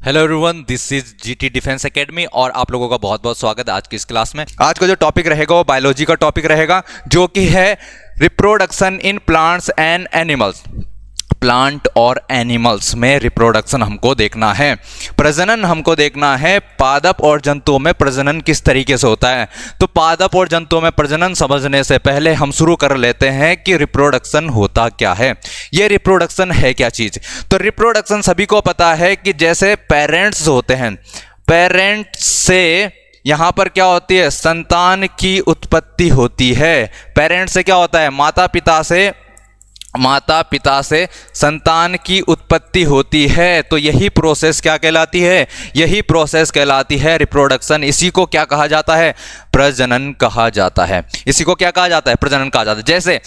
Hello everyone, this is GT defence academy और आप लोगों का बहुत बहुत स्वागत है आज की इस क्लास में। आज का जो टॉपिक रहेगा वो बायोलॉजी का टॉपिक रहेगा, जो कि है reproduction in plants and animals. Plant और एनिमल्स में रिप्रोडक्शन हमको देखना है, प्रजनन हमको देखना है। पादप और जंतुओं में प्रजनन किस तरीके से होता है, तो पादप और जंतुओं में प्रजनन समझने से पहले हम शुरू कर लेते हैं कि रिप्रोडक्शन होता क्या है, ये रिप्रोडक्शन है क्या चीज। तो रिप्रोडक्शन सभी को पता है कि जैसे पेरेंट्स होते हैं, पेरेंट से यहां पर क्या होती है, संतान की उत्पत्ति होती है। पेरेंट से क्या होता है, माता पिता से संतान की उत्पत्ति होती है। तो यही प्रोसेस क्या कहलाती है, यही प्रोसेस कहलाती है रिप्रोडक्शन। इसी को क्या कहा जाता है, प्रजनन कहा जाता है। इसी को क्या कहा जाता है, प्रजनन कहा जाता है। जैसे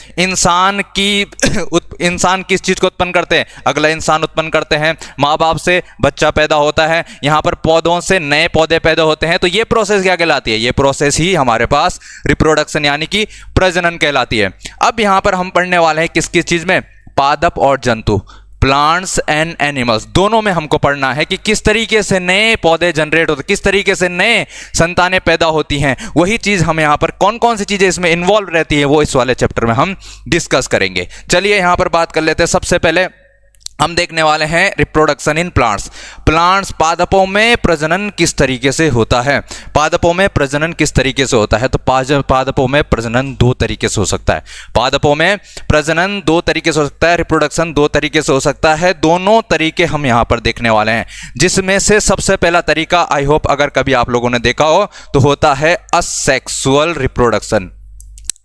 इंसान किस चीज को उत्पन्न करते हैं, अगला इंसान उत्पन्न करते हैं। माँ बाप से बच्चा पैदा होता है, यहाँ पर पौधों से नए पौधे पैदा होते हैं। तो ये प्रोसेस क्या कहलाती है, ये प्रोसेस ही हमारे पास रिप्रोडक्शन यानी कि प्रजनन कहलाती है। अब यहाँ पर हम पढ़ने वाले हैं किस किस चीज में, पादप और जंतु, प्लांट्स एंड एनिमल्स, दोनों में हमको पढ़ना है कि किस तरीके से नए पौधे जनरेट होते, किस तरीके से नए संतानें पैदा होती हैं। वही चीज हम यहाँ पर कौन कौन सी चीजें इसमें इन्वॉल्व रहती है वो इस वाले चैप्टर में हम डिस्कस करेंगे। चलिए यहाँ पर बात कर लेते हैं। सबसे पहले हम देखने वाले हैं रिप्रोडक्शन इन प्लांट्स। प्लांट्स, पादपों में प्रजनन किस तरीके से होता है, पादपों में प्रजनन किस तरीके से होता है। तो पादपों में प्रजनन दो तरीके से हो सकता है, पादपों में प्रजनन दो तरीके से हो सकता है, रिप्रोडक्शन दो तरीके से हो सकता है। दोनों तरीके हम यहाँ पर देखने वाले हैं, जिसमें से सबसे पहला तरीका, आई होप अगर कभी आप लोगों ने देखा हो, तो होता है असेक्सुअल रिप्रोडक्शन।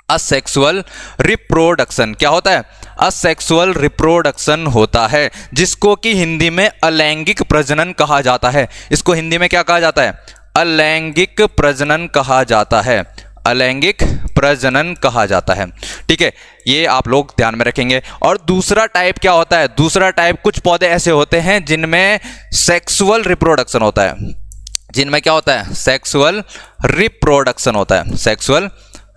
असेक्सुअल रिप्रोडक्शन क्या होता है, असेक्सुअल रिप्रोडक्शन होता है, जिसको कि हिंदी में अलैंगिक प्रजनन कहा जाता है। इसको हिंदी में क्या कहा जाता है, अलैंगिक प्रजनन कहा जाता है, अलैंगिक प्रजनन कहा जाता है। ठीक है, ये आप लोग ध्यान में रखेंगे। और दूसरा टाइप क्या होता है, दूसरा टाइप, कुछ पौधे ऐसे होते हैं जिनमें सेक्सुअल रिप्रोडक्शन होता है, जिनमें क्या होता है, सेक्सुअल रिप्रोडक्शन होता है, सेक्सुअल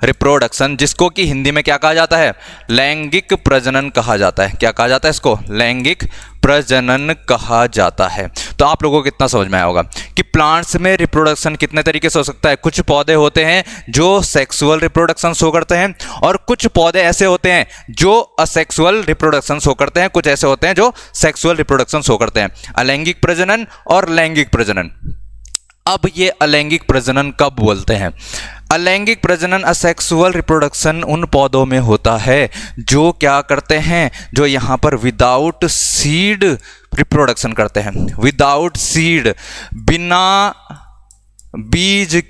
रिप्रोडक्शन, जिसको कि हिंदी में क्या कहा जाता है, लैंगिक प्रजनन कहा जाता है। क्या कहा जाता है इसको, लैंगिक प्रजनन कहा जाता है। तो आप लोगों को कितना समझ में आया होगा कि प्लांट्स में रिप्रोडक्शन कितने तरीके से हो सकता है। कुछ पौधे होते हैं जो सेक्सुअल रिप्रोडक्शन शो करते हैं, और कुछ पौधे ऐसे होते हैं जो असेक्सुअल रिप्रोडक्शन शो करते हैं, कुछ ऐसे होते हैं जो सेक्सुअल रिप्रोडक्शन शो करते हैं। अलैंगिक प्रजनन और लैंगिक प्रजनन। अब ये अलैंगिक प्रजनन कब बोलते हैं, अलैंगिक प्रजनन, असेक्सुअल रिप्रोडक्शन उन पौधों में होता है जो क्या करते हैं, जो यहाँ पर विदाउट सीड रिप्रोडक्शन करते हैं। विदाउट सीड, बिना बीज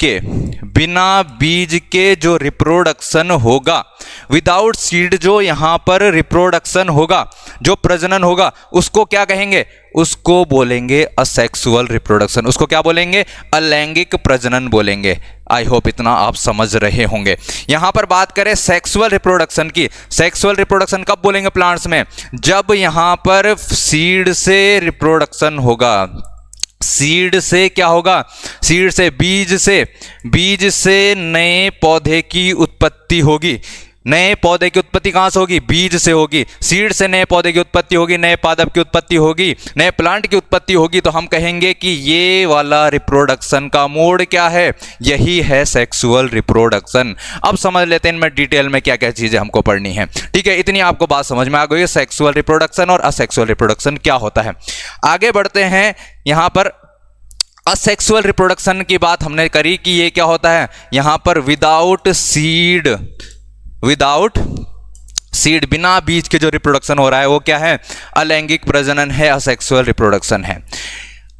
के जो रिप्रोडक्शन होगा, विदाउट सीड जो यहाँ पर रिप्रोडक्शन होगा, जो प्रजनन होगा, उसको क्या कहेंगे, उसको बोलेंगे असेक्सुअल रिप्रोडक्शन। उसको क्या बोलेंगे, अलैंगिक प्रजनन बोलेंगे। आई होप इतना आप समझ रहे होंगे। यहां पर बात करें सेक्सुअल रिप्रोडक्शन की, सेक्सुअल रिप्रोडक्शन कब बोलेंगे प्लांट्स में, जब यहां पर सीड से रिप्रोडक्शन होगा। सीड से क्या होगा, सीड से, बीज से नए पौधे की उत्पत्ति होगी। नए पौधे की उत्पत्ति कहां से होगी, बीज से होगी। सीड से नए पौधे की उत्पत्ति होगी, नए पादप की उत्पत्ति होगी, नए प्लांट की उत्पत्ति होगी। तो हम कहेंगे कि ये वाला रिप्रोडक्शन का मोड क्या है, यही है सेक्सुअल रिप्रोडक्शन। अब समझ लेते हैं इनमें डिटेल में क्या क्या चीजें हमको पढ़नी है। ठीक है, इतनी आपको बात समझ में आ गई, सेक्सुअल रिप्रोडक्शन और असेक्सुअल रिप्रोडक्शन क्या होता है। आगे बढ़ते हैं। यहां पर असेक्सुअल रिप्रोडक्शन की बात हमने करी कि ये क्या होता है, यहां पर विदाउट सीड, बिना बीज के जो रिप्रोडक्शन हो रहा है वो क्या है, अलैंगिक प्रजनन है, असेक्सुअल रिप्रोडक्शन है।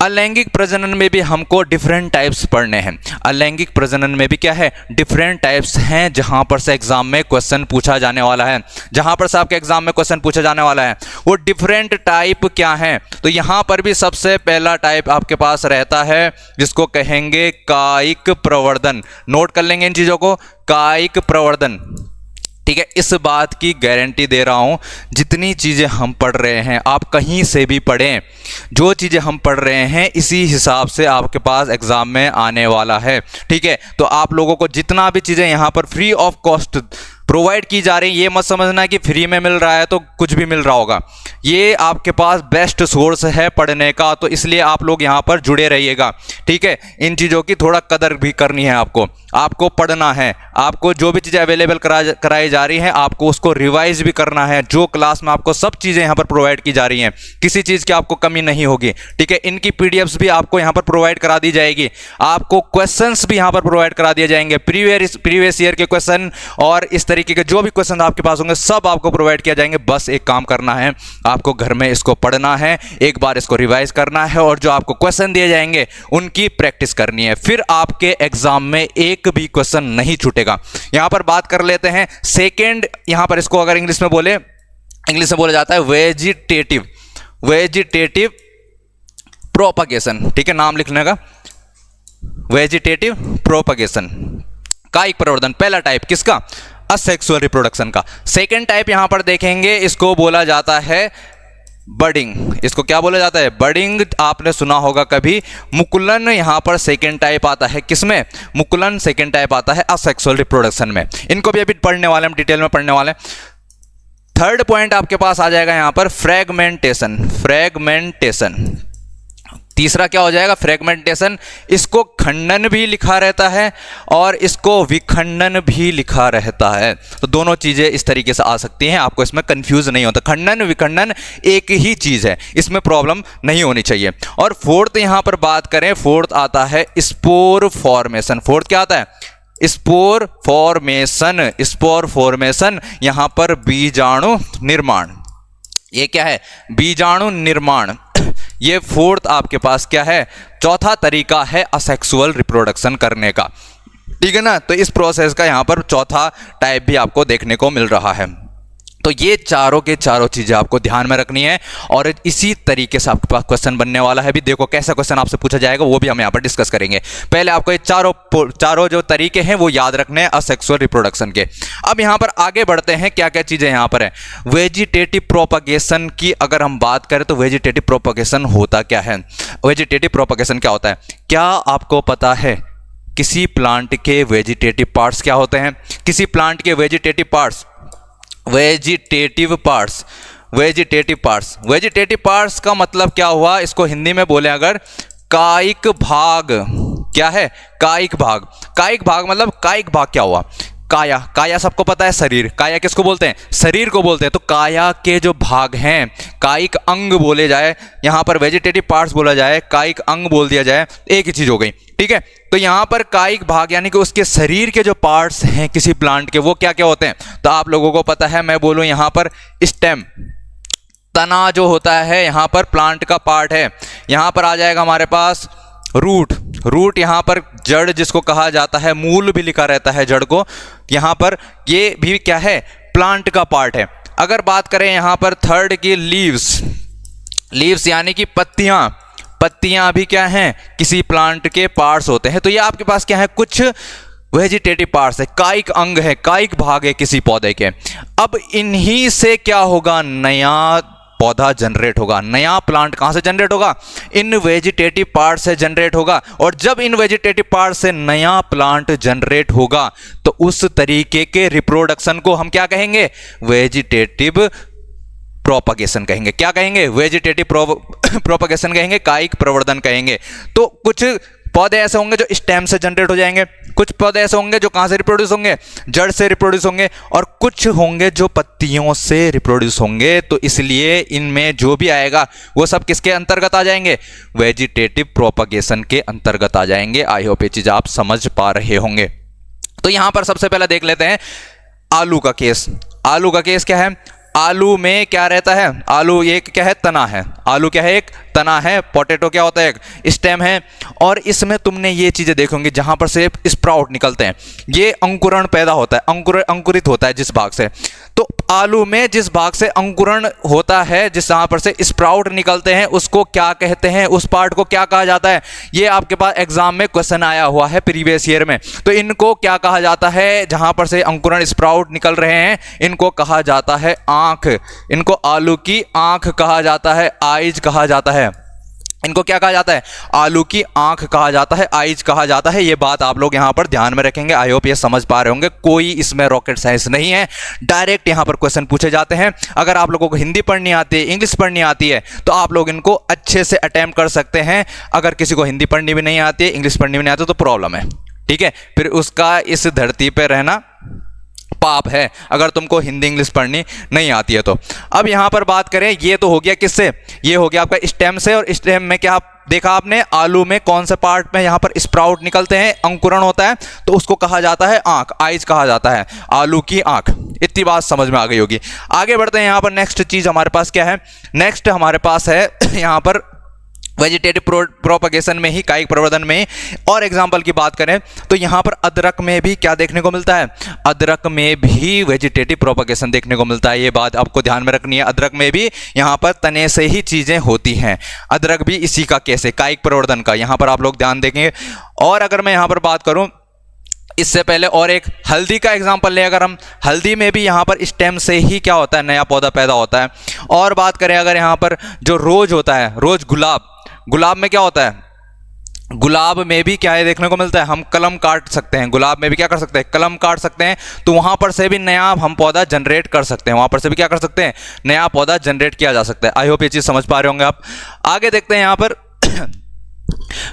अलैंगिक प्रजनन में भी हमको डिफरेंट टाइप्स पढ़ने हैं। अलैंगिक प्रजनन में भी क्या है, डिफरेंट टाइप्स हैं, जहां पर से एग्जाम में क्वेश्चन पूछा जाने वाला है, जहां पर से आपके एग्जाम में क्वेश्चन पूछा जाने वाला है। वो डिफरेंट टाइप क्या हैं, तो यहां पर भी सबसे पहला टाइप आपके पास रहता है जिसको कहेंगे कायिक प्रवर्धन। नोट कर लेंगे इन चीजों को, कायिक प्रवर्धन। ठीक है, इस बात की गारंटी दे रहा हूं, जितनी चीजें हम पढ़ रहे हैं आप कहीं से भी पढ़ें, जो चीजें हम पढ़ रहे हैं इसी हिसाब से आपके पास एग्जाम में आने वाला है। ठीक है, तो आप लोगों को जितना भी चीजें यहां पर फ्री ऑफ कॉस्ट प्रोवाइड की जा रही है। ये मत समझना कि फ्री में मिल रहा है तो कुछ भी मिल रहा होगा, ये आपके पास बेस्ट सोर्स है पढ़ने का, तो इसलिए आप लोग यहाँ पर जुड़े रहिएगा, ठीक है। इन चीज़ों की थोड़ा कदर भी करनी है आपको पढ़ना है, आपको जो भी चीज़ें अवेलेबल कराई जा रही हैं आपको उसको रिवाइज भी करना है। जो क्लास में आपको सब चीज़ें यहाँ पर प्रोवाइड की जा रही हैं, किसी चीज़ की आपको कमी नहीं होगी, ठीक है। इनकी पीडीएफ्स भी आपको यहाँ पर प्रोवाइड करा दी जाएगी, आपको क्वेश्चंस भी यहाँ पर प्रोवाइड करा दिए जाएंगे, प्रीवियस ईयर के क्वेश्चन और इस तरीके के जो भी क्वेश्चन आपके पास होंगे सब आपको प्रोवाइड किया जाएंगे। बस एक काम करना है, आपको घर में इसको पढ़ना है, एक बार इसको रिवाइज करना है और जो आपको क्वेश्चन दिए जाएंगे उनकी प्रैक्टिस करनी है, फिर आपके एग्जाम में एक भी क्वेश्चन नहीं छूटेगा। यहां पर बात कर लेते हैं सेकेंड, यहां पर इसको अगर इंग्लिश में बोला जाता है वेजिटेटिव प्रोपगेशन, ठीक है, नाम लिखने का, वेजिटेटिव प्रोपगेशन, कायिक प्रवर्धन। पहला टाइप किसका? असेक्सुअल रिप्रोडक्शन का। सेकेंड टाइप यहां पर देखेंगे, इसको बोला जाता है बडिंग। इसको क्या बोला जाता है? बडिंग। आपने सुना होगा कभी, मुकुलन यहां पर सेकेंड टाइप आता है। किसमें? मुकुलन सेकेंड टाइप आता है असेक्सुअल रिप्रोडक्शन में। इनको भी अभी पढ़ने वाले, हम डिटेल में पढ़ने वाले। थर्ड पॉइंट आपके पास आ जाएगा यहां पर फ्रेगमेंटेशन। तीसरा क्या हो जाएगा? फ्रेगमेंटेशन। इसको खंडन भी लिखा रहता है और इसको विखंडन भी लिखा रहता है, तो दोनों चीजें इस तरीके से आ सकती हैं, आपको इसमें कंफ्यूज नहीं होता। खंडन विखंडन एक ही चीज है, इसमें प्रॉब्लम नहीं होनी चाहिए। और फोर्थ यहां पर बात करें, फोर्थ आता है स्पोर फॉर्मेशन। फोर्थ क्या आता है? Spore formation. यहां पर बीजाणु निर्माण। ये क्या है? बीजाणु निर्माण। ये फोर्थ आपके पास क्या है? चौथा तरीका है असेक्सुअल रिप्रोडक्शन करने का, ठीक है ना। तो इस प्रोसेस का यहां पर चौथा टाइप भी आपको देखने को मिल रहा है। तो ये चारों के चारों चीजें आपको ध्यान में रखनी है और इसी तरीके से आपके पास क्वेश्चन बनने वाला है। भी देखो कैसा क्वेश्चन आपसे पूछा जाएगा वो भी हम यहाँ पर डिस्कस करेंगे। पहले आपको ये चारों जो तरीके हैं वो याद रखने हैं असेक्सुअल रिप्रोडक्शन के। अब यहाँ पर आगे बढ़ते हैं, क्या क्या चीजें यहाँ पर है। वेजिटेटिव प्रोपगेशन की अगर हम बात करें तो वेजिटेटिव प्रोपगेशन होता क्या है? वेजिटेटिव प्रोपगेशन क्या होता है? क्या आपको पता है किसी प्लांट के वेजिटेटिव पार्ट्स क्या होते हैं? किसी प्लांट के वेजिटेटिव पार्ट्स का मतलब क्या हुआ? इसको हिंदी में बोले अगर, कायिक भाग। क्या है? कायिक भाग मतलब कायिक भाग क्या हुआ? काया सबको पता है, शरीर। काया किसको बोलते हैं? शरीर को बोलते हैं। तो काया के जो भाग हैं, कायिक अंग बोले जाए, यहां पर वेजिटेटिव पार्ट्स बोला जाए, कायिक अंग बोल दिया जाए, एक ही चीज हो गई, ठीक है। तो यहां पर कायिक भाग यानी कि उसके शरीर के जो पार्ट्स हैं किसी प्लांट के, वो क्या क्या होते हैं? तो आप लोगों को पता है, मैं बोलूं यहां पर स्टेम, तना जो होता है यहां पर प्लांट का पार्ट है। यहां पर आ जाएगा हमारे पास रूट, यहां पर जड़ जिसको कहा जाता है, मूल भी लिखा रहता है जड़ को, यहां पर ये भी क्या है? प्लांट का पार्ट है। अगर बात करें यहां पर थर्ड की लीव्स यानी कि पत्तियां भी क्या हैं? किसी प्लांट के पार्ट्स होते हैं। तो ये आपके पास क्या है? कुछ वेजिटेटिव पार्ट्स है, कायिक अंग है, कायिक भाग है किसी पौधे के। अब इन्हीं से क्या होगा? नया पौधा जनरेट होगा। नया प्लांट कहां से जनरेट होगा? इन वेजिटेटिव पार्ट से जनरेट होगा। और जब इन वेजिटेटिव पार्ट से नया प्लांट जनरेट होगा तो उस तरीके के रिप्रोडक्शन को हम क्या कहेंगे? वेजिटेटिव प्रोपगेशन कहेंगे। क्या कहेंगे? वेजिटेटिव प्रोपगेशन कहेंगे, कायिक प्रवर्धन कहेंगे। तो कुछ पौधे ऐसे होंगे जो स्टेम से जनरेट हो जाएंगे, कुछ पौधे ऐसे होंगे जो कहां से रिप्रोड्यूस होंगे? जड़ से रिप्रोड्यूस होंगे, और कुछ होंगे जो पत्तियों से रिप्रोड्यूस होंगे। तो इसलिए इनमें जो भी आएगा वो सब किसके अंतर्गत आ जाएंगे? वेजिटेटिव प्रोपगेशन के अंतर्गत आ जाएंगे। आई होप ये चीज आप समझ पा रहे होंगे। तो यहां पर सबसे पहले देख लेते हैं आलू का केस। आलू का केस क्या है? आलू में क्या रहता है? आलू एक क्या है? तना है। आलू क्या है? एक तना है। पोटैटो क्या होता है? एक स्टेम है। और इसमें तुमने ये चीजें देखोगे जहां पर से स्प्राउट निकलते हैं, ये अंकुरण पैदा होता है, अंकुरित होता है जिस भाग से। तो आलू में जिस भाग से अंकुरण होता है, जिस जहां पर से स्प्राउट निकलते हैं, उसको क्या कहते हैं? उस पार्ट को क्या कहा जाता है? ये आपके पास एग्जाम में क्वेश्चन आया हुआ है प्रीवियस ईयर में। तो इनको क्या कहा जाता है? जहां पर से अंकुरण स्प्राउट निकल रहे हैं, इनको कहा जाता है आंख। इनको आलू की आंख कहा जाता है, आइज कहा जाता है। इनको क्या कहा जाता है? आलू की आंख कहा जाता है, आइज कहा जाता है। ये बात आप लोग यहां पर ध्यान में रखेंगे। आई होप ये समझ पा रहे होंगे, कोई इसमें रॉकेट साइंस नहीं है, डायरेक्ट यहां पर क्वेश्चन पूछे जाते हैं। अगर आप लोगों को हिंदी पढ़नी आती है, इंग्लिश पढ़नी आती है, तो आप लोग इनको अच्छे से अटेम्प्ट कर सकते हैं। अगर किसी को हिंदी पढ़नी भी नहीं आती है, इंग्लिश पढ़नी भी नहीं आती, तो प्रॉब्लम है, ठीक है, फिर उसका इस धरती पर रहना पाप है, अगर तुमको हिंदी इंग्लिश पढ़नी नहीं आती है तो। अब यहां पर बात करें, ये तो हो गया किससे? ये हो गया आपका स्टेम से। और स्टेम में क्या देखा आपने? आलू में कौन से पार्ट में यहां पर स्प्राउट निकलते हैं, अंकुरण होता है, तो उसको कहा जाता है आंख, आइज कहा जाता है, आलू की आंख। इतनी बात समझ में आ गई होगी। आगे बढ़ते हैं। यहां पर नेक्स्ट चीज हमारे पास क्या है? नेक्स्ट हमारे पास है यहां पर वेजिटेटिव प्रोपगेशन में ही, कायिक प्रवर्धन में। और एग्जाम्पल की बात करें तो यहां पर अदरक में भी क्या देखने को मिलता है? अदरक में भी वेजिटेटिव प्रोपगेशन देखने को मिलता है। ये बात आपको ध्यान में रखनी है। अदरक में भी यहां पर तने से ही चीजें होती हैं। अदरक भी इसी का केस है, कायिक प्रवर्धन का। यहां पर आप लोग ध्यान देंगे। और अगर मैं यहां पर बात करूं, इससे पहले और एक हल्दी का एग्जांपल ले, अगर हम, हल्दी में भी यहाँ पर स्टेम से ही क्या होता है? नया पौधा पैदा होता है। और बात करें अगर यहाँ पर जो रोज होता है, रोज गुलाब, गुलाब में क्या होता है? गुलाब में भी क्या है देखने को मिलता है? हम कलम काट सकते हैं, गुलाब में भी क्या कर सकते हैं? कलम काट सकते हैं। तो वहां पर से भी नया हम पौधा जनरेट कर सकते हैं, वहां पर से भी क्या कर सकते हैं? नया पौधा जनरेट किया जा सकता है। आई होप ये चीज समझ पा रहे होंगे आप। आगे देखते हैं यहां पर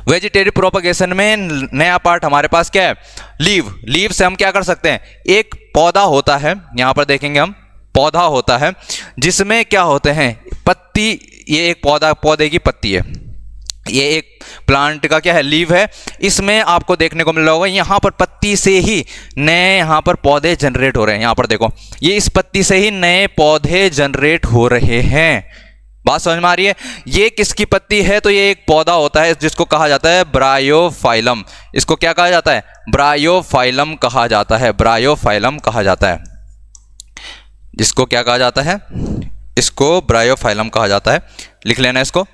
वेजिटेटिव प्रोपगेशन में नया पार्ट हमारे पास क्या है? लीव। लीव से हम क्या कर सकते हैं? एक पौधा होता है, यहां पर देखेंगे हम, पौधा होता है जिसमें क्या होते हैं? पत्ती। ये एक पौधे की पत्ती है, ये एक प्लांट का क्या है? लीव है। इसमें आपको देखने को मिल रहा होगा यहां पर पत्ती से ही नए यहां पर पौधे जनरेट हो रहे हैं। यहां पर देखो, ये इस पत्ती से ही नए पौधे जनरेट हो रहे हैं। बात समझ में आ रही है? ये किसकी पत्ती है? तो ये एक पौधा होता है जिसको कहा जाता है ब्रायोफाइलम। इसको क्या कहा जाता है? ब्रायोफाइलम कहा जाता है, ब्रायोफाइलम कहा जाता है। जिसको क्या कहा जाता है? इसको ब्रायोफाइलम कहा जाता है। लिख लेना इसको,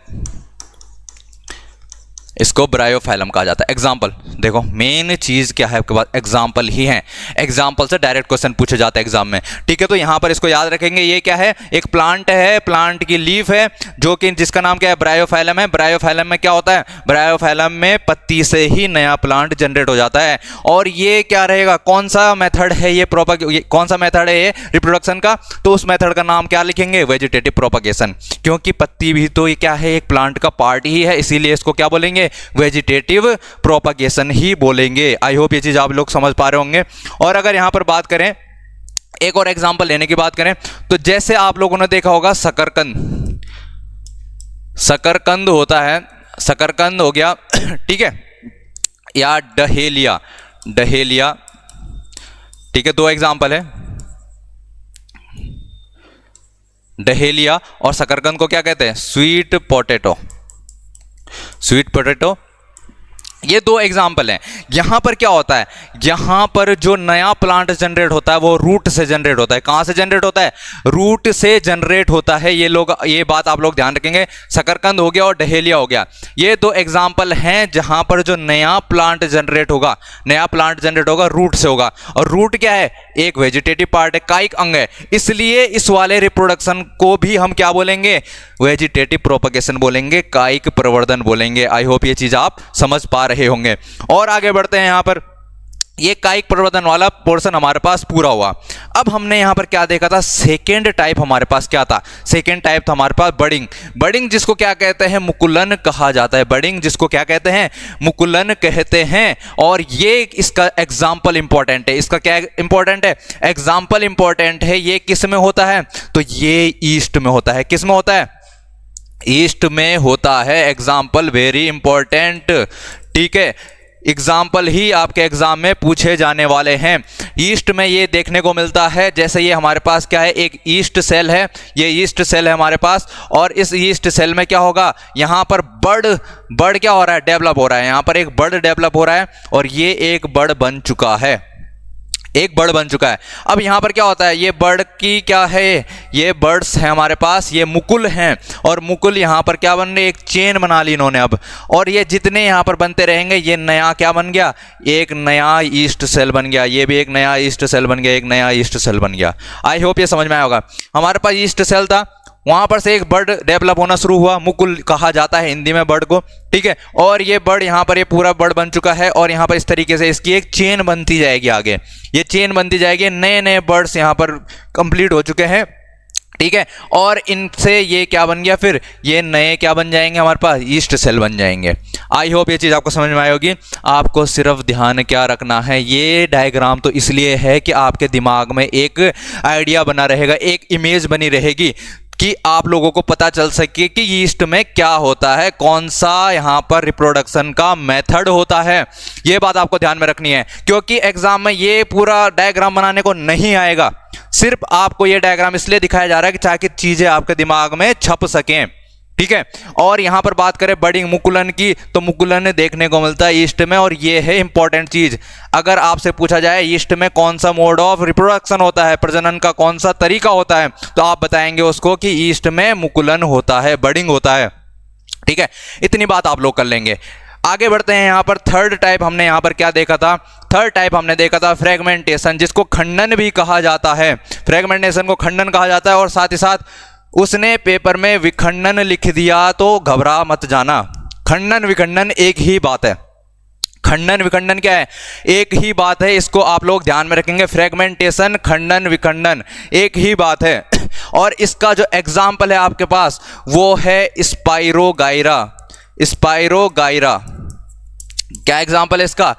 इसको ब्रायोफाइलम कहा जाता है। एग्जाम्पल देखो, मेन चीज क्या है आपके पास? एग्जाम्पल ही है। एग्जाम्पल से डायरेक्ट क्वेश्चन पूछे जाते हैं एग्जाम में, ठीक है। तो यहां पर इसको याद रखेंगे। ये क्या है? एक प्लांट है, प्लांट की लीफ है, जो कि जिसका नाम क्या है? ब्रायोफाइलम है। ब्रायोफाइलम में क्या होता है? ब्रायोफाइलम में पत्ती से ही नया प्लांट जनरेट हो जाता है। और ये क्या रहेगा? कौन सा मेथड है ये कौन सा मेथड है ये रिप्रोडक्शन का? तो उस मेथड का नाम क्या लिखेंगे? Vegetative propagation. क्योंकि पत्ती भी तो ये क्या है? एक प्लांट का पार्ट ही है, इसीलिए इसको क्या बोलेंगे? वेजिटेटिव प्रोपगेशन ही बोलेंगे। आई होप ये चीज आप लोग समझ पा रहे होंगे। और अगर यहां पर बात करें, एक और एग्जांपल लेने की बात करें, तो जैसे आप लोगों ने देखा होगा शकरकंद, शकरकंद होता है, शकरकंद हो गया, ठीक है, या डहेलिया, डहेलिया, ठीक है। दो एग्जांपल है, डहेलिया और शकरकंद को क्या कहते हैं? Sweet potato, sweet potato. ये दो एग्जाम्पल हैं। यहां पर क्या होता है? यहां पर जो नया प्लांट जनरेट होता है वो रूट से जनरेट होता है। कहां से जनरेट होता है? रूट से जनरेट होता है। ये बात आप लोग ध्यान रखेंगे। शकरकंद हो गया और डहेलिया हो गया, ये दो एग्जाम्पल हैं जहां पर जो नया प्लांट जनरेट होगा, नया प्लांट जनरेट होगा रूट से होगा। और रूट क्या है? एक वेजिटेटिव पार्ट है, कायिक अंग है। इसलिए इस वाले रिप्रोडक्शन को भी हम क्या बोलेंगे? वेजिटेटिव प्रोपगेशन बोलेंगे, कायिक प्रवर्धन बोलेंगे। आई होप ये चीज आप समझ पा रहे होंगे। और आगे बढ़ते हैं। यहां पर ये कायिक प्रवर्धन वाला पोर्शन हमारे पास पूरा हुआ। अब हमने यहां पर क्या देखा था? सेकेंड टाइप हमारे पास क्या था? सेकेंड टाइप था हमारे पास बडिंग। बडिंग जिसको क्या कहते हैं? मुकुलन कहा जाता है। बडिंग जिसको क्या कहते हैं? मुकुलन कहते हैं। और ये इसका एग्जाम्पल इंपॉर्टेंट है। इसका क्या इंपॉर्टेंट है? एग्जाम्पल इंपॉर्टेंट है। ये किस में होता है? तो ये ईस्ट में होता है। किस में होता है? ईस्ट में होता है। एग्जाम्पल वेरी इंपॉर्टेंट, ठीक है। एग्जाम्पल ही आपके एग्जाम में पूछे जाने वाले हैं। ईस्ट में ये देखने को मिलता है, जैसे ये हमारे पास क्या है? एक ईस्ट सेल है, ये ईस्ट सेल है हमारे पास। और इस ईस्ट सेल में क्या होगा? यहां पर बर्ड क्या हो रहा है? डेवलप हो रहा है। यहां पर एक बर्ड डेवलप हो रहा है और ये एक बर्ड बन चुका है, एक बर्ड बन चुका है। अब यहां पर क्या होता है? ये बर्ड की क्या है? ये बर्ड्स हैं हमारे पास, ये मुकुल हैं। और मुकुल यहां पर क्या बन रहे? एक चेन बना ली इन्होंने अब। और ये जितने यहां पर बनते रहेंगे, ये नया क्या बन गया? एक नया ईस्ट सेल बन गया। ये भी एक नया ईस्ट सेल बन गया, एक नया ईस्ट सेल बन गया। आई होप ये समझ में आया होगा। हमारे पास ईस्ट सेल था वहां पर से एक बर्ड डेवलप होना शुरू हुआ, मुकुल कहा जाता है हिंदी में बर्ड को, ठीक है। और ये बर्ड यहाँ पर ये पूरा बर्ड बन चुका है और यहाँ पर इस तरीके से इसकी एक चेन बनती जाएगी, आगे ये चेन बनती जाएगी, नए नए बर्ड्स यहाँ पर कंप्लीट हो चुके हैं, ठीक है। और इनसे ये क्या बन गया, फिर ये नए क्या बन जाएंगे, हमारे पास ईस्ट सेल बन जाएंगे। आई होप ये चीज़ आपको समझ में आई होगी। आपको सिर्फ ध्यान क्या रखना है, ये डायग्राम तो इसलिए है कि आपके दिमाग में एक आइडिया बना रहेगा, एक इमेज बनी रहेगी कि आप लोगों को पता चल सके कि ईस्ट में क्या होता है, कौन सा यहाँ पर रिप्रोडक्शन का मेथड होता है। ये बात आपको ध्यान में रखनी है, क्योंकि एग्जाम में ये पूरा डायग्राम बनाने को नहीं आएगा। सिर्फ आपको ये डायग्राम इसलिए दिखाया जा रहा है कि ताकि चीजें आपके दिमाग में छप सकें, ठीक है। और यहां पर बात करें बडिंग मुकुलन की, तो मुकुलन देखने को मिलता है ईस्ट में, और ये है इंपॉर्टेंट चीज। अगर आपसे पूछा जाए ईस्ट में कौन सा मोड ऑफ रिप्रोडक्शन होता है, प्रजनन का कौन सा तरीका होता है, तो आप बताएंगे उसको कि ईस्ट में मुकुलन होता है, बडिंग होता है, ठीक है। इतनी बात आप लोग कर लेंगे। आगे बढ़ते हैं। यहाँ पर थर्ड टाइप हमने यहाँ पर क्या देखा था, थर्ड टाइप हमने देखा था फ्रेगमेंटेशन, जिसको खंडन भी कहा जाता है। फ्रेगमेंटेशन को खंडन कहा जाता है, और साथ ही साथ उसने पेपर में विखंडन लिख दिया तो घबरा मत जाना। खंडन विखंडन एक ही बात है, खंडन विखंडन क्या है, एक ही बात है, इसको आप लोग ध्यान में रखेंगे। फ्रेगमेंटेशन, खंडन विखंडन एक ही बात है। और इसका जो एग्जाम्पल है आपके पास वो है स्पाइरोगाइरा। स्पाइरोगाइरा क्या एग्जाम्पल है इसका,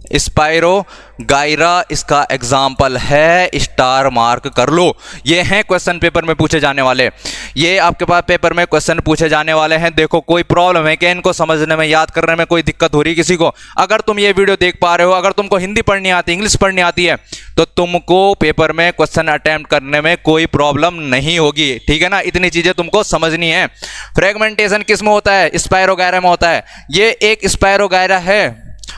स्पाइरोगाइरा इसका एग्जाम्पल है, स्टार मार्क कर लो। ये हैं क्वेश्चन पेपर में पूछे जाने वाले, ये आपके पास पेपर में क्वेश्चन पूछे जाने वाले हैं। देखो कोई प्रॉब्लम है कि इनको समझने में, याद करने में कोई दिक्कत हो रही किसी को, अगर तुम ये वीडियो देख पा रहे हो, अगर तुमको हिंदी पढ़नी आती है, इंग्लिश पढ़नी आती है, तो तुमको पेपर में क्वेश्चन अटेम्प्ट करने में कोई प्रॉब्लम नहीं होगी, ठीक है ना। इतनी चीजें तुमको समझनी है। फ्रेगमेंटेशन किस में होता है, स्पाइरोगाइरा में होता है। ये एक स्पाइरोगाइरा है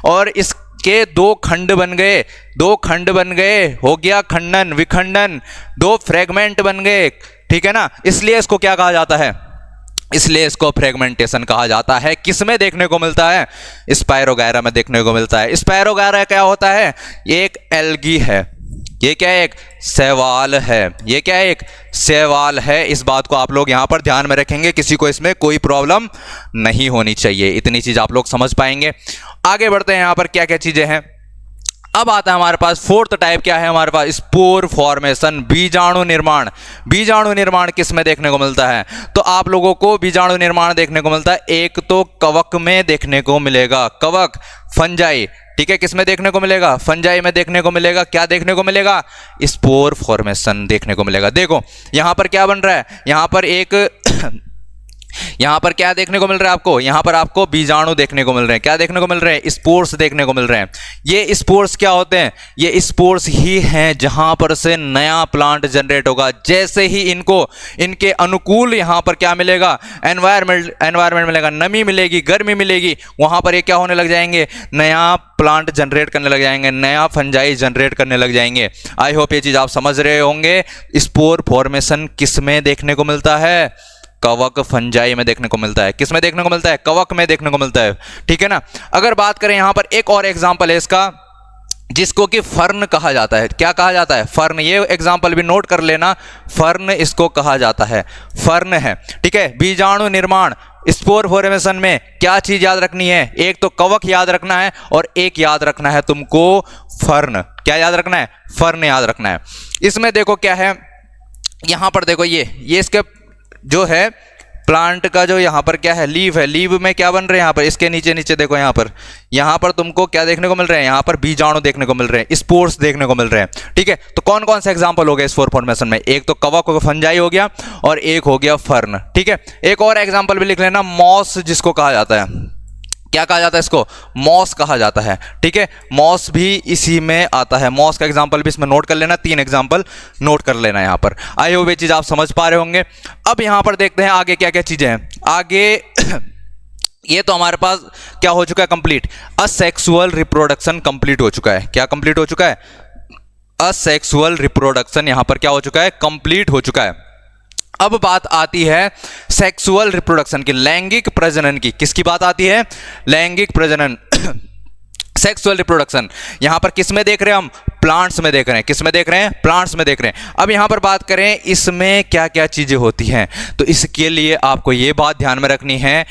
और इसके दो खंड बन गए, हो गया खंडन विखंडन, दो फ्रेगमेंट बन गए, ठीक है ना। इसलिए इसको क्या कहा जाता है, इसलिए इसको फ्रेगमेंटेशन कहा जाता है। किस में देखने को मिलता है, स्पाइरोगाइरा में देखने को मिलता है। स्पाइरोगाइरा क्या होता है, ये एक एल्गी है, ये क्या है, एक शैवाल है, ये क्या है, एक शैवाल है। इस बात को आप लोग यहां पर ध्यान में रखेंगे, किसी को इसमें कोई प्रॉब्लम नहीं होनी चाहिए। इतनी चीज आप लोग समझ पाएंगे। आगे बढ़ते हैं, यहां पर क्या क्या चीजें हैं। अब आता है हमारे पास फोर्थ टाइप, क्या है हमारे पास, स्पोर फॉर्मेशन, बीजाणु निर्माण। बीजाणु निर्माण किस में देखने को मिलता है, तो आप लोगों को बीजाणु निर्माण देखने को मिलता है, एक तो कवक में देखने को मिलेगा, कवक फंजाई, ठीक है। किस में देखने को मिलेगा, फंजाई में देखने को मिलेगा। क्या देखने को मिलेगा, स्पोर फॉर्मेशन देखने को मिलेगा। देखो यहां पर क्या बन रहा है, यहां पर एक यहां पर क्या देखने को मिल रहा है आपको, यहां पर आपको बीजाणु देखने को मिल रहे हैं। क्या देखने को मिल रहे हैं, स्पोर्स देखने को मिल रहे हैं। ये स्पोर्स क्या होते हैं, ये स्पोर्स ही हैं जहां पर से नया प्लांट जनरेट होगा। जैसे ही इनको इनके अनुकूल यहां पर क्या मिलेगा, एनवायरमेंट मिलेगा, नमी मिलेगी, गर्मी मिलेगी, वहां पर ये क्या होने लग जाएंगे, नया प्लांट जनरेट करने लग जाएंगे, नया फंजाई जनरेट करने लग जाएंगे। आई होप ये चीज आप समझ रहे होंगे। स्पोर फॉर्मेशन किस में देखने को मिलता है, कवक फंजाई में देखने को मिलता है। किस में देखने को मिलता है, कवक में देखने को मिलता है, ठीक है ना। अगर बात करें यहां पर एक और एग्जांपल है इसका, जिसको कि फर्न कहा जाता है। क्या कहा जाता है, फर्न। ये एग्जांपल भी नोट कर लेना, फर्न इसको कहा जाता है, फर्न है, ठीक है। बीजाणु निर्माण, स्पोर फॉर्मेशन में क्या चीज याद रखनी है, एक तो कवक याद रखना है और एक याद रखना है तुमको फर्न। क्या याद रखना है, फर्न याद रखना है। इसमें देखो क्या है, यहां पर देखो ये इसके जो है प्लांट का जो यहाँ पर क्या है, लीव है, लीव में क्या बन रहे हैं, यहाँ पर इसके नीचे नीचे देखो, यहाँ पर तुमको क्या देखने को मिल रहे हैं, यहाँ पर बीजाणु देखने को मिल रहे हैं, स्पोर्स देखने को मिल रहे हैं, ठीक है। तो कौन कौन से एग्जांपल हो गए स्पोर फॉर्मेशन में, एक तो कवक फंजाई हो गया और एक हो गया फर्न, ठीक है। एक और एग्जाम्पल भी लिख लेना, मॉस जिसको कहा जाता है। क्या कहा जाता है इसको, मॉस कहा जाता है, ठीक है। मॉस भी इसी में आता है, मॉस का एग्जांपल भी इसमें नोट कर लेना, 3 एग्जांपल नोट कर लेना यहाँ पर। आई होप ये चीज आप समझ पा रहे होंगे। अब यहाँ पर देखते हैं आगे क्या क्या चीजें हैं। आगे ये तो हमारे पास क्या हो चुका है, कंप्लीट, असेक्सुअल रिप्रोडक्शन कंप्लीट हो चुका है। क्या कंप्लीट हो चुका है, असेक्सुअल रिप्रोडक्शन यहाँ पर क्या हो चुका है, कंप्लीट हो चुका है। अब बात आती है सेक्सुअल रिप्रोडक्शन की, लैंगिक प्रजनन की। किसकी बात आती है, लैंगिक प्रजनन। सेक्सुअल रिप्रोडक्शन यहां पर किस में देख रहे हैं हम? प्लांट्स में देख रहे हैं। किस में देख रहे हैं? प्लांट्स में देख रहे हैं। अब यहां पर बात करें इसमें क्या क्या चीजें होती हैं, तो इसके लिए आपको यह बात ध्यान में रखनी है,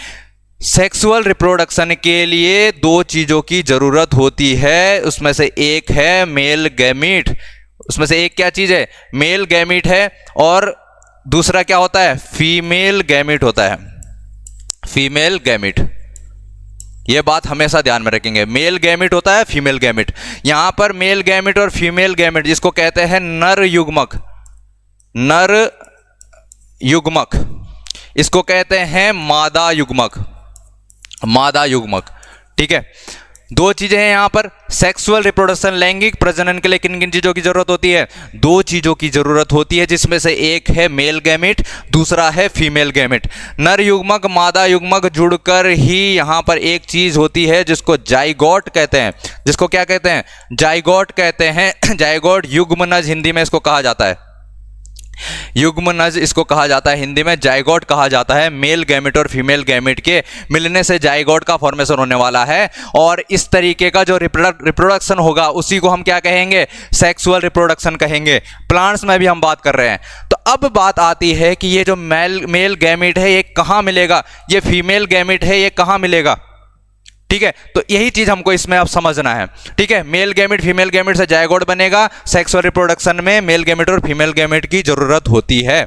सेक्सुअल रिप्रोडक्शन के लिए दो चीजों की जरूरत होती है। उसमें से एक है मेल गैमीट। उसमें से एक क्या चीज है? मेल गैमीट है, और दूसरा क्या होता है? फीमेल गैमीट होता है। फीमेल गैमीट, यह बात हमेशा ध्यान में रखेंगे। मेल गैमिट होता है, फीमेल गैमिट। यहां पर मेल गैमिट और फीमेल गैमिट जिसको कहते हैं नर युग्मक, नर युग्मक, इसको कहते हैं मादा युग्मक, मादा युग्मक। ठीक है, दो चीजें हैं यहां पर। सेक्सुअल रिप्रोडक्शन, लैंगिक प्रजनन के लिए किन किन चीजों की जरूरत होती है? दो चीजों की जरूरत होती है, जिसमें से एक है मेल गैमिट, दूसरा है फीमेल गैमिट। नर युग्मक मादा युग्मक जुड़कर ही यहां पर एक चीज होती है जिसको जाइगोट कहते हैं। जिसको क्या कहते हैं? जाइगोट कहते हैं। जाइगोट युग्मनज हिंदी में इसको कहा जाता है, युग्मनज इसको कहा जाता है हिंदी में, जाइगोट कहा जाता है। मेल गैमेट और फीमेल गैमेट के मिलने से जाइगोट का फॉर्मेशन होने वाला है, और इस तरीके का जो रिप्रोडक्शन होगा उसी को हम क्या कहेंगे? सेक्सुअल रिप्रोडक्शन कहेंगे। प्लांट्स में भी हम बात कर रहे हैं। तो अब बात आती है कि ये जो मेल गैमेट है ये कहाँ मिलेगा, ये फीमेल गैमेट है ये कहाँ मिलेगा? ठीक है, तो यही चीज हमको इसमें अब समझना है। ठीक है, मेल गैमेट फीमेल गैमेट से जाइगोट बनेगा। सेक्सुअल रिप्रोडक्शन में मेल गैमेट और फीमेल गैमेट की जरूरत होती है।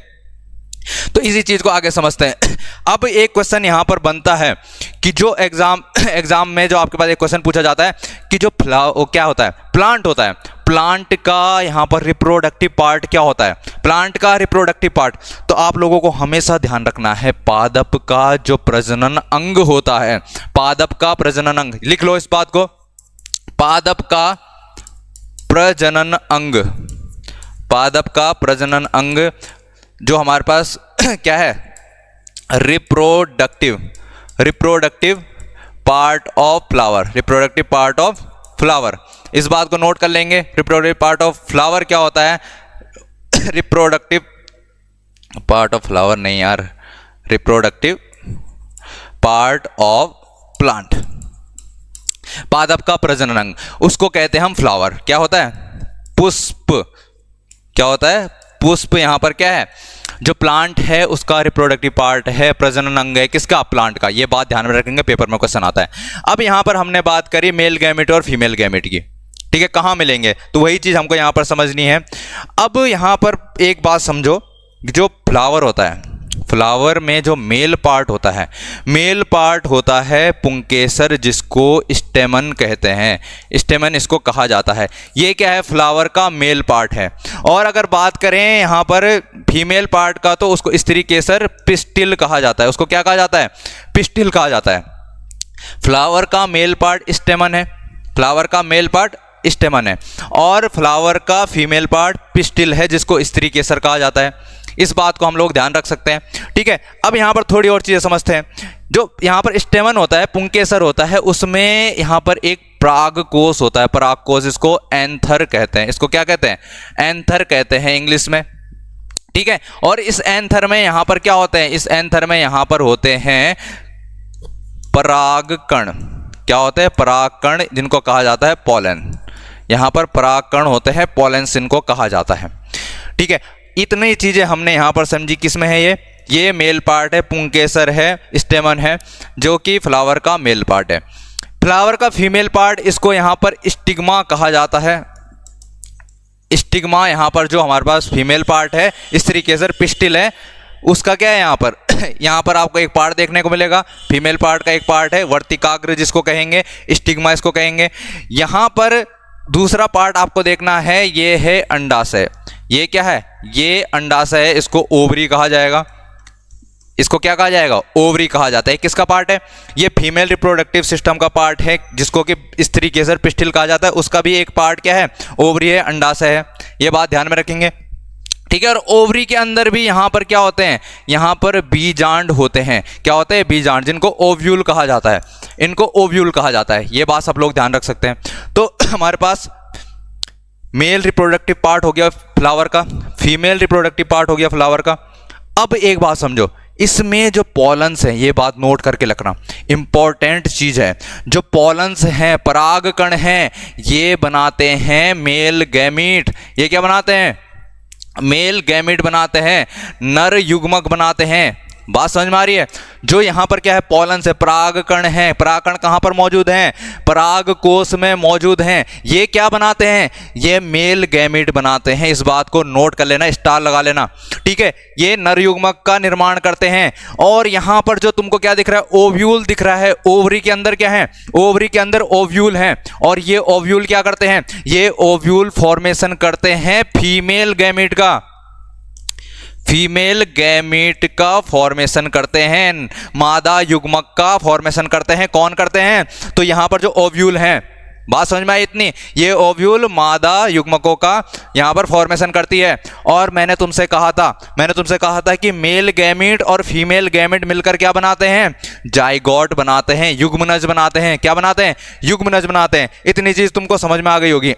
तो इसी चीज को आगे समझते हैं। अब एक क्वेश्चन यहां पर बनता है कि जो एग्जाम में जो आपके पास एक क्वेश्चन पूछा जाता है कि जो क्या होता है? प्लांट होता है। प्लांट का यहां पर रिप्रोडक्टिव पार्ट क्या होता है? प्लांट का रिप्रोडक्टिव पार्ट, तो आप लोगों को हमेशा ध्यान रखना है पादप का जो प्रजनन अंग होता है, पादप का प्रजनन अंग, लिख लो इस बात को, पादप का प्रजनन अंग, पादप का प्रजनन अंग जो हमारे पास क्या है? Reproductive part of flower, reproductive part of flower. इस बात को नोट कर लेंगे। रिप्रोडक्टिव पार्ट ऑफ फ्लावर क्या होता है? रिप्रोडक्टिव पार्ट ऑफ फ्लावर नहीं यार, रिप्रोडक्टिव पार्ट ऑफ प्लांट, पादप का प्रजनन अंग, उसको कहते हैं हम फ्लावर। क्या होता है? पुष्प। क्या होता है? पुष्प। यहां पर क्या है? जो प्लांट है उसका रिप्रोडक्टिव पार्ट है, प्रजनन अंग है किसका? प्लांट का। ये बात ध्यान में रखेंगे, पेपर में क्वेश्चन आता है। अब यहां पर हमने बात करी मेल गैमेट और फीमेल गैमेट की। ठीक है, कहां मिलेंगे? तो वही चीज हमको यहां पर समझनी है। अब यहां पर एक बात समझो, जो फ्लावर होता है, फ्लावर में जो मेल पार्ट होता है, मेल पार्ट होता है पुंकेसर, जिसको स्टेमन कहते हैं। स्टेमन इसको कहा जाता है। ये क्या है? फ्लावर का मेल पार्ट है। और अगर बात करें यहाँ पर फीमेल पार्ट का, तो उसको स्त्री केसर पिस्टिल कहा जाता है। उसको क्या कहा जाता है? पिस्टिल कहा जाता है। फ्लावर का मेल पार्ट स्टेमन है, फ्लावर का मेल पार्ट स्टेमन है, और फ्लावर का फीमेल पार्ट पिस्टिल है, जिसको स्त्री केसर कहा जाता है। इस बात को हम लोग ध्यान रख सकते हैं। ठीक है, अब यहां पर थोड़ी और चीजें समझते हैं। जो यहां पर स्टेमन होता है, पुंकेसर होता है, उसमें यहां पर एक परागकोश होता है, परागकोश, इसको एंथर कहते हैं। इसको क्या कहते हैं? एंथर कहते हैं इंग्लिश में। ठीक है, और इस एंथर में यहां पर क्या होते हैं? इस एंथर में यहां पर होते हैं परागकण। क्या होते हैं? परागकण, जिनको कहा जाता है पोलन। यहां पर परागकण होते हैं, पोलेंस इनको कहा जाता है। ठीक है, इतनी चीजें हमने यहां पर समझी। किसमें है ये मेल पार्ट है, पुंकेसर है, स्टेमन है, जो कि फ्लावर का मेल पार्ट है। फ्लावर का फीमेल पार्ट, इसको यहां पर स्टिग्मा कहा जाता है। स्टिग्मा यहां पर जो हमारे पास फीमेल पार्ट है, स्त्री केसर पिस्टिल है, उसका क्या है यहां पर? यहां पर आपको एक पार्ट देखने को मिलेगा, फीमेल पार्ट का एक पार्ट है, वर्तिकाग्र जिसको कहेंगे, स्टिग्मा इसको कहेंगे। यहां पर दूसरा पार्ट आपको देखना है, ये है अंडाशय। ये क्या है? ये अंडाशय है, इसको ओवरी कहा जाएगा। इसको क्या कहा जाएगा? ओवरी कहा जाता है। किसका पार्ट है? ये फीमेल रिप्रोडक्टिव सिस्टम का पार्ट है, जिसको कि स्त्री केसर पिस्टिल कहा जाता है। उसका भी एक पार्ट क्या है? ओवरी है, अंडाशय है। ये बात ध्यान में रखेंगे। ठीक है, और ओवरी के अंदर भी यहां पर क्या होते हैं? यहां पर बीजांड होते हैं। क्या होते हैं? बीजांड, जिनको ओव्यूल कहा जाता है। इनको ओव्यूल कहा जाता है। ये बात सब लोग ध्यान रख सकते हैं। तो हमारे पास मेल रिप्रोडक्टिव पार्ट हो गया फ्लावर का, फीमेल रिप्रोडक्टिव पार्ट हो गया फ्लावर का। अब एक बात समझो, इसमें जो पॉलन्स हैं, ये बात नोट करके रखना, इंपॉर्टेंट चीज है, जो पॉलन्स हैं, परागकण हैं, ये बनाते हैं मेल गैमीट। ये क्या बनाते हैं? मेल गैमीट बनाते हैं, नर युग्मक बनाते हैं। बात समझ में आ रही है? जो यहां पर क्या है? पॉलन से परागकण है। परागकण कहां पर मौजूद हैं? पराग कोश में मौजूद हैं। ये क्या बनाते हैं? ये मेल गैमीट बनाते हैं। इस बात को नोट कर लेना, स्टार लगा लेना, ठीक है। ये नर युग्मक का निर्माण करते हैं। और यहां पर जो तुमको क्या दिख रहा है? ओव्यूल दिख रहा है। ओवरी के अंदर क्या है? ओवरी के अंदर ओव्यूल है। और ये ओव्यूल क्या करते हैं? ये ओव्यूल फॉर्मेशन करते हैं फीमेल गैमीट का। फीमेल गैमीट का फॉर्मेशन करते हैं, मादा युग्मक का फॉर्मेशन करते हैं। कौन करते हैं? तो यहां पर जो ओव्यूल हैं, बात समझ में आई इतनी? ये ओव्यूल मादा युग्मकों का यहां पर फॉर्मेशन करती है। और मैंने तुमसे कहा था कि मेल गैमीट और फीमेल गैमीट मिलकर क्या बनाते हैं? जाइगोट बनाते हैं, युग्मनज बनाते हैं। क्या बनाते हैं? युग्मनज बनाते हैं। इतनी चीज तुमको समझ में आ गई होगी।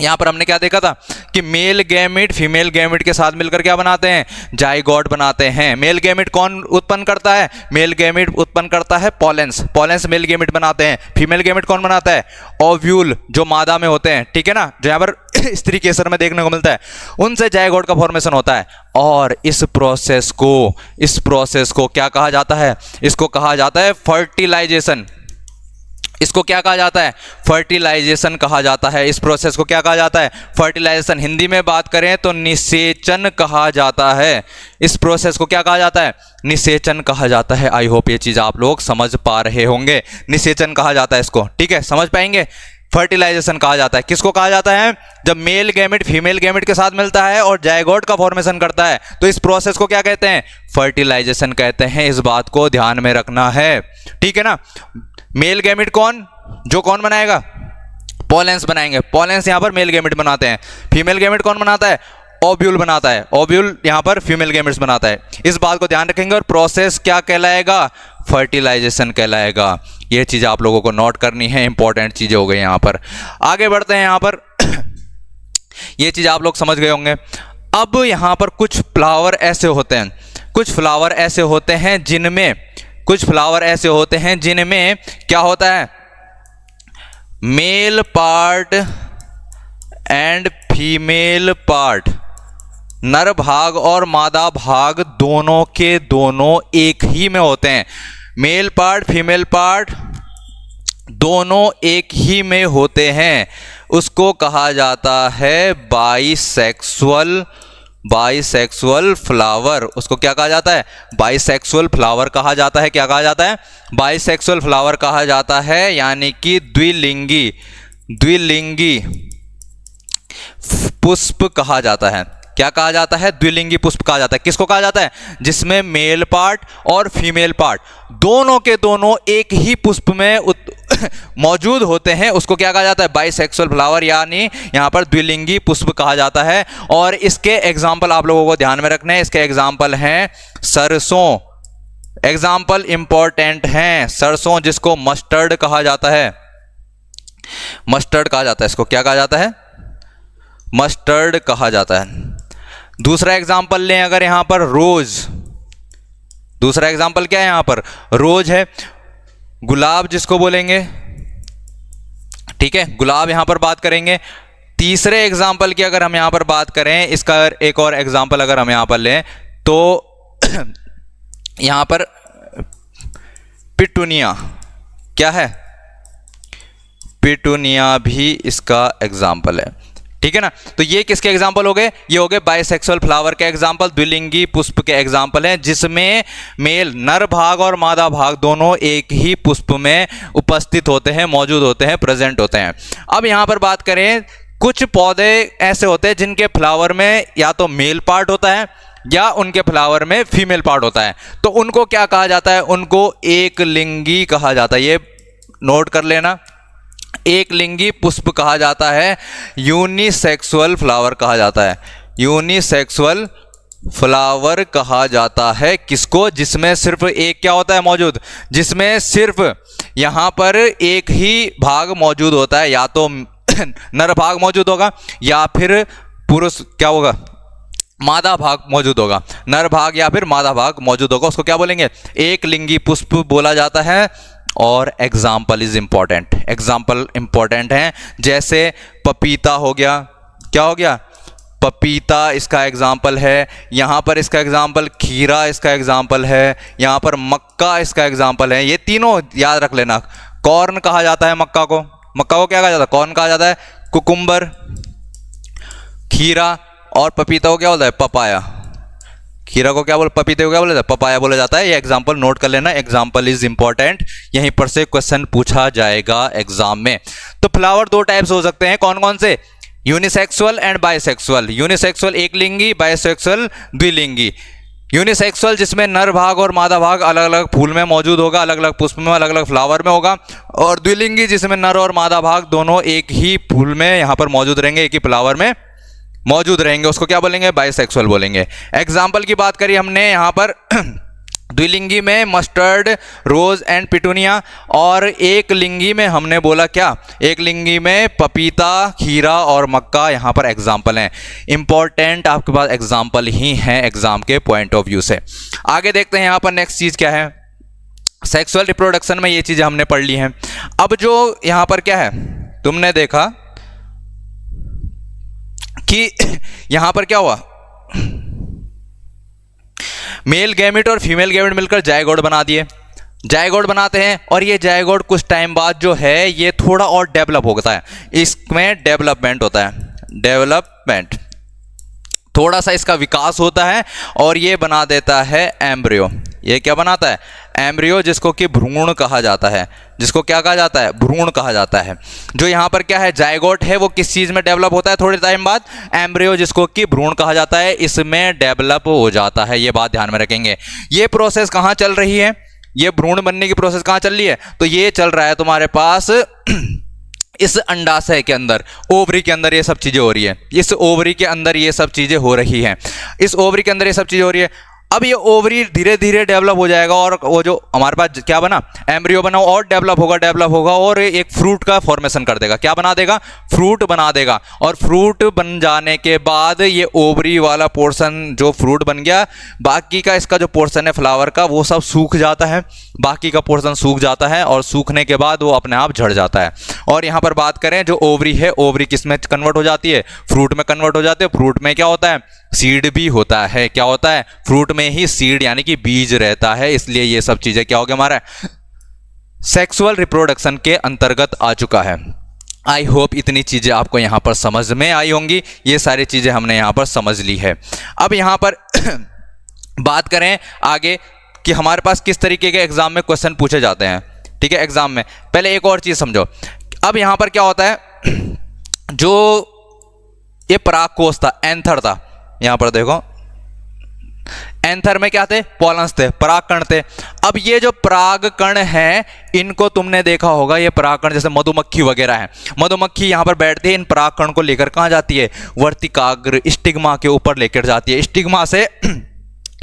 यहां पर हमने क्या देखा था कि मेल गैमीट फीमेल गैमीट के साथ मिलकर क्या बनाते हैं? जाइगोट बनाते हैं। मेल गैमीट कौन उत्पन्न करता है? मेल गैमीट उत्पन्न करता है पॉलेंस। पॉलेंस मेल गैमीट बनाते हैं। फीमेल गैमीट कौन बनाता है? ओव्यूल, जो मादा में होते हैं, ठीक है ना, जो यहां पर स्त्री केसर में देखने को मिलता है, उनसे जाइगोट का फॉर्मेशन होता है। और इस प्रोसेस को क्या कहा जाता है? इसको कहा जाता है फर्टिलाइजेशन। इसको क्या कहा जाता है? फर्टिलाइजेशन कहा जाता है। इस प्रोसेस को क्या कहा जाता है? फर्टिलाइजेशन। हिंदी में बात करें तो निषेचन कहा जाता है। इस प्रोसेस को क्या कहा जाता है? निषेचन कहा जाता है। आई होप ये चीज आप लोग समझ पा रहे होंगे। निषेचन कहा जाता है इसको, ठीक है, समझ पाएंगे। फर्टिलाइजेशन कहा जाता है। किसको कहा जाता है? जब मेल गैमेट फीमेल गैमेट के साथ मिलता है और जाइगोट का फॉर्मेशन करता है, तो इस प्रोसेस को क्या कहते हैं? फर्टिलाइजेशन कहते हैं। इस बात को ध्यान में रखना है, ठीक है ना। मेल गैमेट कौन? जो कौन बनाएगा? पॉलेंस बनाएंगे। पॉलेंस यहां पर मेल गैमेट बनाते हैं। फीमेल गैमेट कौन बनाता है? ओव्यूल बनाता है। ओव्यूल यहां पर फीमेल गैमेट्स बनाता है। इस बात को ध्यान रखेंगे। और प्रोसेस क्या कहलाएगा? फर्टिलाइजेशन कहलाएगा। यह चीज आप लोगों को नोट करनी है, इंपॉर्टेंट चीजें हो गई यहां पर। आगे बढ़ते हैं। यहां पर यह चीज आप लोग समझ गए होंगे। अब यहां पर कुछ फ्लावर ऐसे होते हैं जिनमें क्या होता है? Male part and female part, नर भाग और मादा भाग दोनों के दोनों एक ही में होते हैं। मेल पार्ट फीमेल पार्ट दोनों एक ही में होते हैं। उसको कहा जाता है बाइसेक्सुअल फ्लावर। उसको क्या कहा जाता है? बाइसेक्सुअल फ्लावर कहा जाता है। क्या कहा जाता है? बाइसेक्सुअल फ्लावर कहा जाता है, यानी कि द्विलिंगी पुष्प कहा जाता है। क्या कहा जाता है? द्विलिंगी पुष्प कहा जाता है। किसको कहा जाता है? जिसमें मेल पार्ट और फीमेल पार्ट दोनों के दोनों एक ही पुष्प में मौजूद होते हैं। उसको क्या कहा जाता है? बाइसेक्सुअल फ्लावर, यानी यहां पर द्विलिंगी पुष्प कहा जाता है। और इसके एग्जाम्पल आप लोगों को ध्यान में रखने हैं। इसके एग्जाम्पल हैं सरसों। एग्जाम्पल इंपॉर्टेंट हैं। सरसों, जिसको मस्टर्ड कहा जाता है। मस्टर्ड कहा जाता है। इसको क्या कहा जाता है? मस्टर्ड कहा जाता है। दूसरा एग्जाम्पल लें अगर यहां पर रोज। दूसरा एग्जाम्पल क्या है? यहां पर रोज है। गुलाब जिसको बोलेंगे, ठीक है, गुलाब यहां पर बात करेंगे। तीसरे एग्जाम्पल की अगर हम यहां पर बात करें, इसका एक और एग्जाम्पल अगर हम यहां पर लें तो यहां पर पिटूनिया, क्या है? पिटूनिया भी इसका एग्जाम्पल है, ठीक है ना। तो ये किसके एग्जाम्पल हो गए? ये हो गए बाइसेक्सुअल फ्लावर के एग्जाम्पल, द्विलिंगी पुष्प के एग्जाम्पल हैं, जिसमें मेल नर भाग और मादा भाग दोनों एक ही पुष्प में उपस्थित होते हैं, मौजूद होते हैं, प्रेजेंट होते हैं। अब यहां पर बात करें, कुछ पौधे ऐसे होते हैं जिनके फ्लावर में या तो मेल पार्ट होता है या उनके फ्लावर में फीमेल पार्ट होता है। तो उनको क्या कहा जाता है? उनको एक लिंगी कहा जाता है। ये नोट कर लेना, एक लिंगी पुष्प कहा जाता है। यूनिसेक्सुअल फ्लावर कहा जाता है। यूनिसेक्सुअल फ्लावर कहा जाता है किसको? जिसमें सिर्फ एक क्या होता है मौजूद? जिसमें सिर्फ यहां पर एक ही भाग मौजूद होता है, या तो नर भाग मौजूद होगा या फिर पुरुष क्या होगा? मादा भाग मौजूद होगा, नर भाग या फिर मादा भाग मौजूद होगा, उसको क्या बोलेंगे? एक लिंगी पुष्प बोला जाता है। और example is important, example important है। जैसे पपीता हो गया, क्या हो गया? पपीता इसका एग्जाम्पल है। यहाँ पर इसका एग्जाम्पल खीरा इसका एग्जाम्पल है। यहाँ पर मक्का इसका एग्जाम्पल है। ये तीनों याद रख लेना। कॉर्न कहा जाता है मक्का को, मक्का को क्या कहा जाता है? कॉर्न कहा जाता है। कुकुम्बर, खीरा, और पपीता को क्या बोलता है? पपाया। खीरा को क्या बोल, पपीते को क्या बोला जाता है? पपाया बोला जाता है। ये एग्जाम्पल नोट कर लेना, एग्जाम्पल इज इंपॉर्टेंट, यहीं पर से क्वेश्चन पूछा जाएगा एग्जाम में। तो फ्लावर दो टाइप्स हो सकते हैं, कौन कौन से? Unisexual and bisexual. यूनिसेक्सुअल एक लिंगी, बाइसेक्सुअल द्विलिंगी। यूनिसेक्सुअल जिसमें नर भाग और मादा भाग अलग अलग फूल में मौजूद होगा, अलग अलग पुष्प में, अलग अलग फ्लावर में होगा। और द्विलिंगी जिसमें नर और मादा भाग दोनों एक ही फूल में यहाँ पर मौजूद रहेंगे, एक ही फ्लावर में मौजूद रहेंगे, उसको क्या बोलेंगे? बाइसेक्सुअल बोलेंगे। एग्जाम्पल की बात करी हमने यहाँ पर द्विलिंगी में मस्टर्ड, रोज एंड पिटूनिया, और एक लिंगी में हमने बोला क्या? एक लिंगी में पपीता, खीरा और मक्का यहाँ पर एग्जाम्पल हैं। इंपॉर्टेंट आपके पास एग्जाम्पल ही हैं एग्जाम के पॉइंट ऑफ व्यू से। आगे देखते हैं यहाँ पर नेक्स्ट चीज क्या है। सेक्सुअल रिप्रोडक्शन में ये चीजें हमने पढ़ ली हैं। अब जो यहाँ पर क्या है, तुमने देखा कि यहां पर क्या हुआ? मेल गैमेट और फीमेल गैमेट मिलकर जायगोट बना दिए। जायगोट बनाते हैं और ये जायगोट कुछ टाइम बाद जो है ये थोड़ा और डेवलप होता है, इसमें डेवलपमेंट होता है, डेवलपमेंट, थोड़ा सा इसका विकास होता है और ये बना देता है एम्ब्रियो। ये क्या बनाता है? एम्ब्रियो, जिसको कि भ्रूण कहा जाता है। जिसको क्या कहा जाता है? भ्रूण कहा जाता है। जो यहाँ पर क्या है, जायगोट है, वो किस चीज़ में डेवलप होता है थोड़े टाइम बाद? एम्ब्रियो, जिसको कि भ्रूण कहा जाता है, इसमें डेवलप हो जाता है। ये बात ध्यान में रखेंगे। ये प्रोसेस कहाँ चल रही है? ये भ्रूण बनने की प्रोसेस कहाँ चल रही है? तो ये चल रहा है तुम्हारे पास इस अंडाशय के अंदर, ओवरी के अंदर ये सब चीजें हो रही है। इस ओवरी के अंदर ये सब चीजें हो रही हैं। इस ओवरी के अंदर ये सब चीजें हो रही है। अब ये ओवरी धीरे धीरे डेवलप हो जाएगा और वो जो हमारे पास क्या बना, एम्ब्रियो बना, और डेवलप होगा और एक फ्रूट का फॉर्मेशन कर देगा। क्या बना देगा? फ्रूट बना देगा। और फ्रूट बन जाने के बाद ये ओवरी वाला पोर्शन जो फ्रूट बन गया, बाकी का इसका जो पोर्शन है फ्लावर का, वो सब सूख जाता है। बाकी का पोर्शन सूख जाता है और सूखने के बाद वो अपने आप झड़ जाता है। और यहाँ पर बात करें, जो ओवरी है, ओवरी किस में कन्वर्ट हो जाती है? फ्रूट में कन्वर्ट हो जाती है। फ्रूट में क्या होता है? सीड भी होता है। क्या होता है? फ्रूट में ही सीड यानी कि बीज रहता है। इसलिए ये सब चीजें क्या हो गया, हमारा सेक्सुअल रिप्रोडक्शन के अंतर्गत आ चुका है। आई होप इतनी चीजें आपको यहां पर समझ में आई होंगी। ये सारी चीजें हमने यहां पर समझ ली है। अब यहां पर बात करें आगे कि हमारे पास किस तरीके के एग्जाम में क्वेश्चन पूछे जाते हैं। ठीक है, एग्जाम में पहले एक और चीज समझो। अब यहां पर क्या होता है, जो ये परागकोश था, एंथर था, यहां पर देखो एंथर में क्या थे? पॉलन्स थे, परागकण थे। अब ये जो परागकण हैं, इनको तुमने देखा होगा, ये परागकण जैसे मधुमक्खी वगैरह है, मधुमक्खी यहां पर बैठती है, इन परागकण को लेकर कहां जाती है? वर्तिकाग्र स्टिग्मा के ऊपर लेकर जाती है। स्टिग्मा से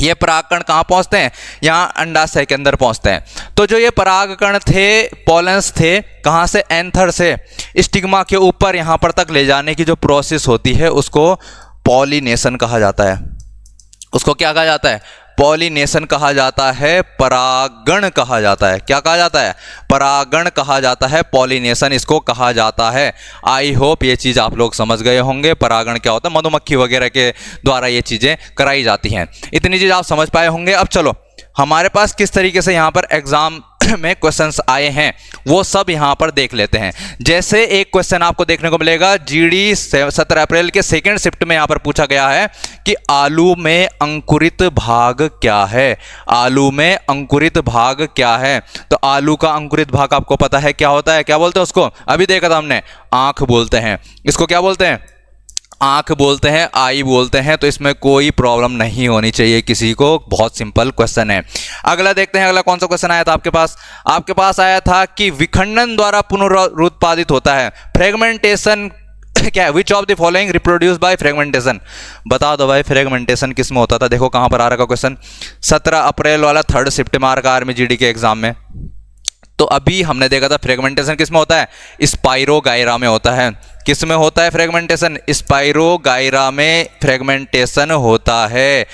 ये परागकण कहां पहुंचते हैं? यहां अंडाशय के अंदर पहुंचते हैं। तो जो ये परागकण थे, पॉलन्स थे, कहां से? एंथर से स्टिग्मा के ऊपर यहां पर तक ले जाने की जो प्रोसेस होती है, उसको पॉलिनेशन कहा जाता है। उसको क्या कहा जाता है? पॉलिनेशन कहा जाता है, परागण कहा जाता है। क्या कहा जाता है? परागण कहा जाता है, पॉलिनेशन इसको कहा जाता है। आई होप ये चीज़ आप लोग समझ गए होंगे। परागण क्या होता है? मधुमक्खी वगैरह के द्वारा ये चीज़ें कराई जाती हैं। इतनी चीज़ आप समझ पाए होंगे। अब चलो, हमारे पास किस तरीके से यहाँ पर एग्जाम में क्वेश्चंस आए हैं वो सब यहाँ पर देख लेते हैं। जैसे एक क्वेश्चन आपको देखने को मिलेगा, जीडी 17 अप्रैल के सेकेंड शिफ्ट में यहाँ पर पूछा गया है कि आलू में अंकुरित भाग क्या है? आलू में अंकुरित भाग क्या है? तो आलू का अंकुरित भाग आपको पता है क्या होता है? क्या बोलते हैं उसको? अभी देखा था हमने, आंख बोलते हैं। इसको क्या बोलते हैं? आंख बोलते हैं, आई बोलते हैं। तो इसमें कोई प्रॉब्लम नहीं होनी चाहिए किसी को, बहुत सिंपल क्वेश्चन है। अगला देखते हैं, अगला कौन सा क्वेश्चन आया था आपके पास? आपके पास आया था कि विखंडन द्वारा पुनरुत्पादित होता है, फ्रेगमेंटेशन क्या है? Which of the following reproduce by fragmentation? बता दो भाई, फ्रेगमेंटेशन किस में होता था? देखो कहां पर आ रहा क्वेश्चन, 17 अप्रैल वाला third shift mark army GD के एग्जाम में। तो अभी हमने देखा था फ्रेगमेंटेशन किस में होता है? स्पाइरोगायरा में होता है। किस में होता है फ्रेगमेंटेशन? स्पाइरोगाइरा में फ्रेगमेंटेशन होता है।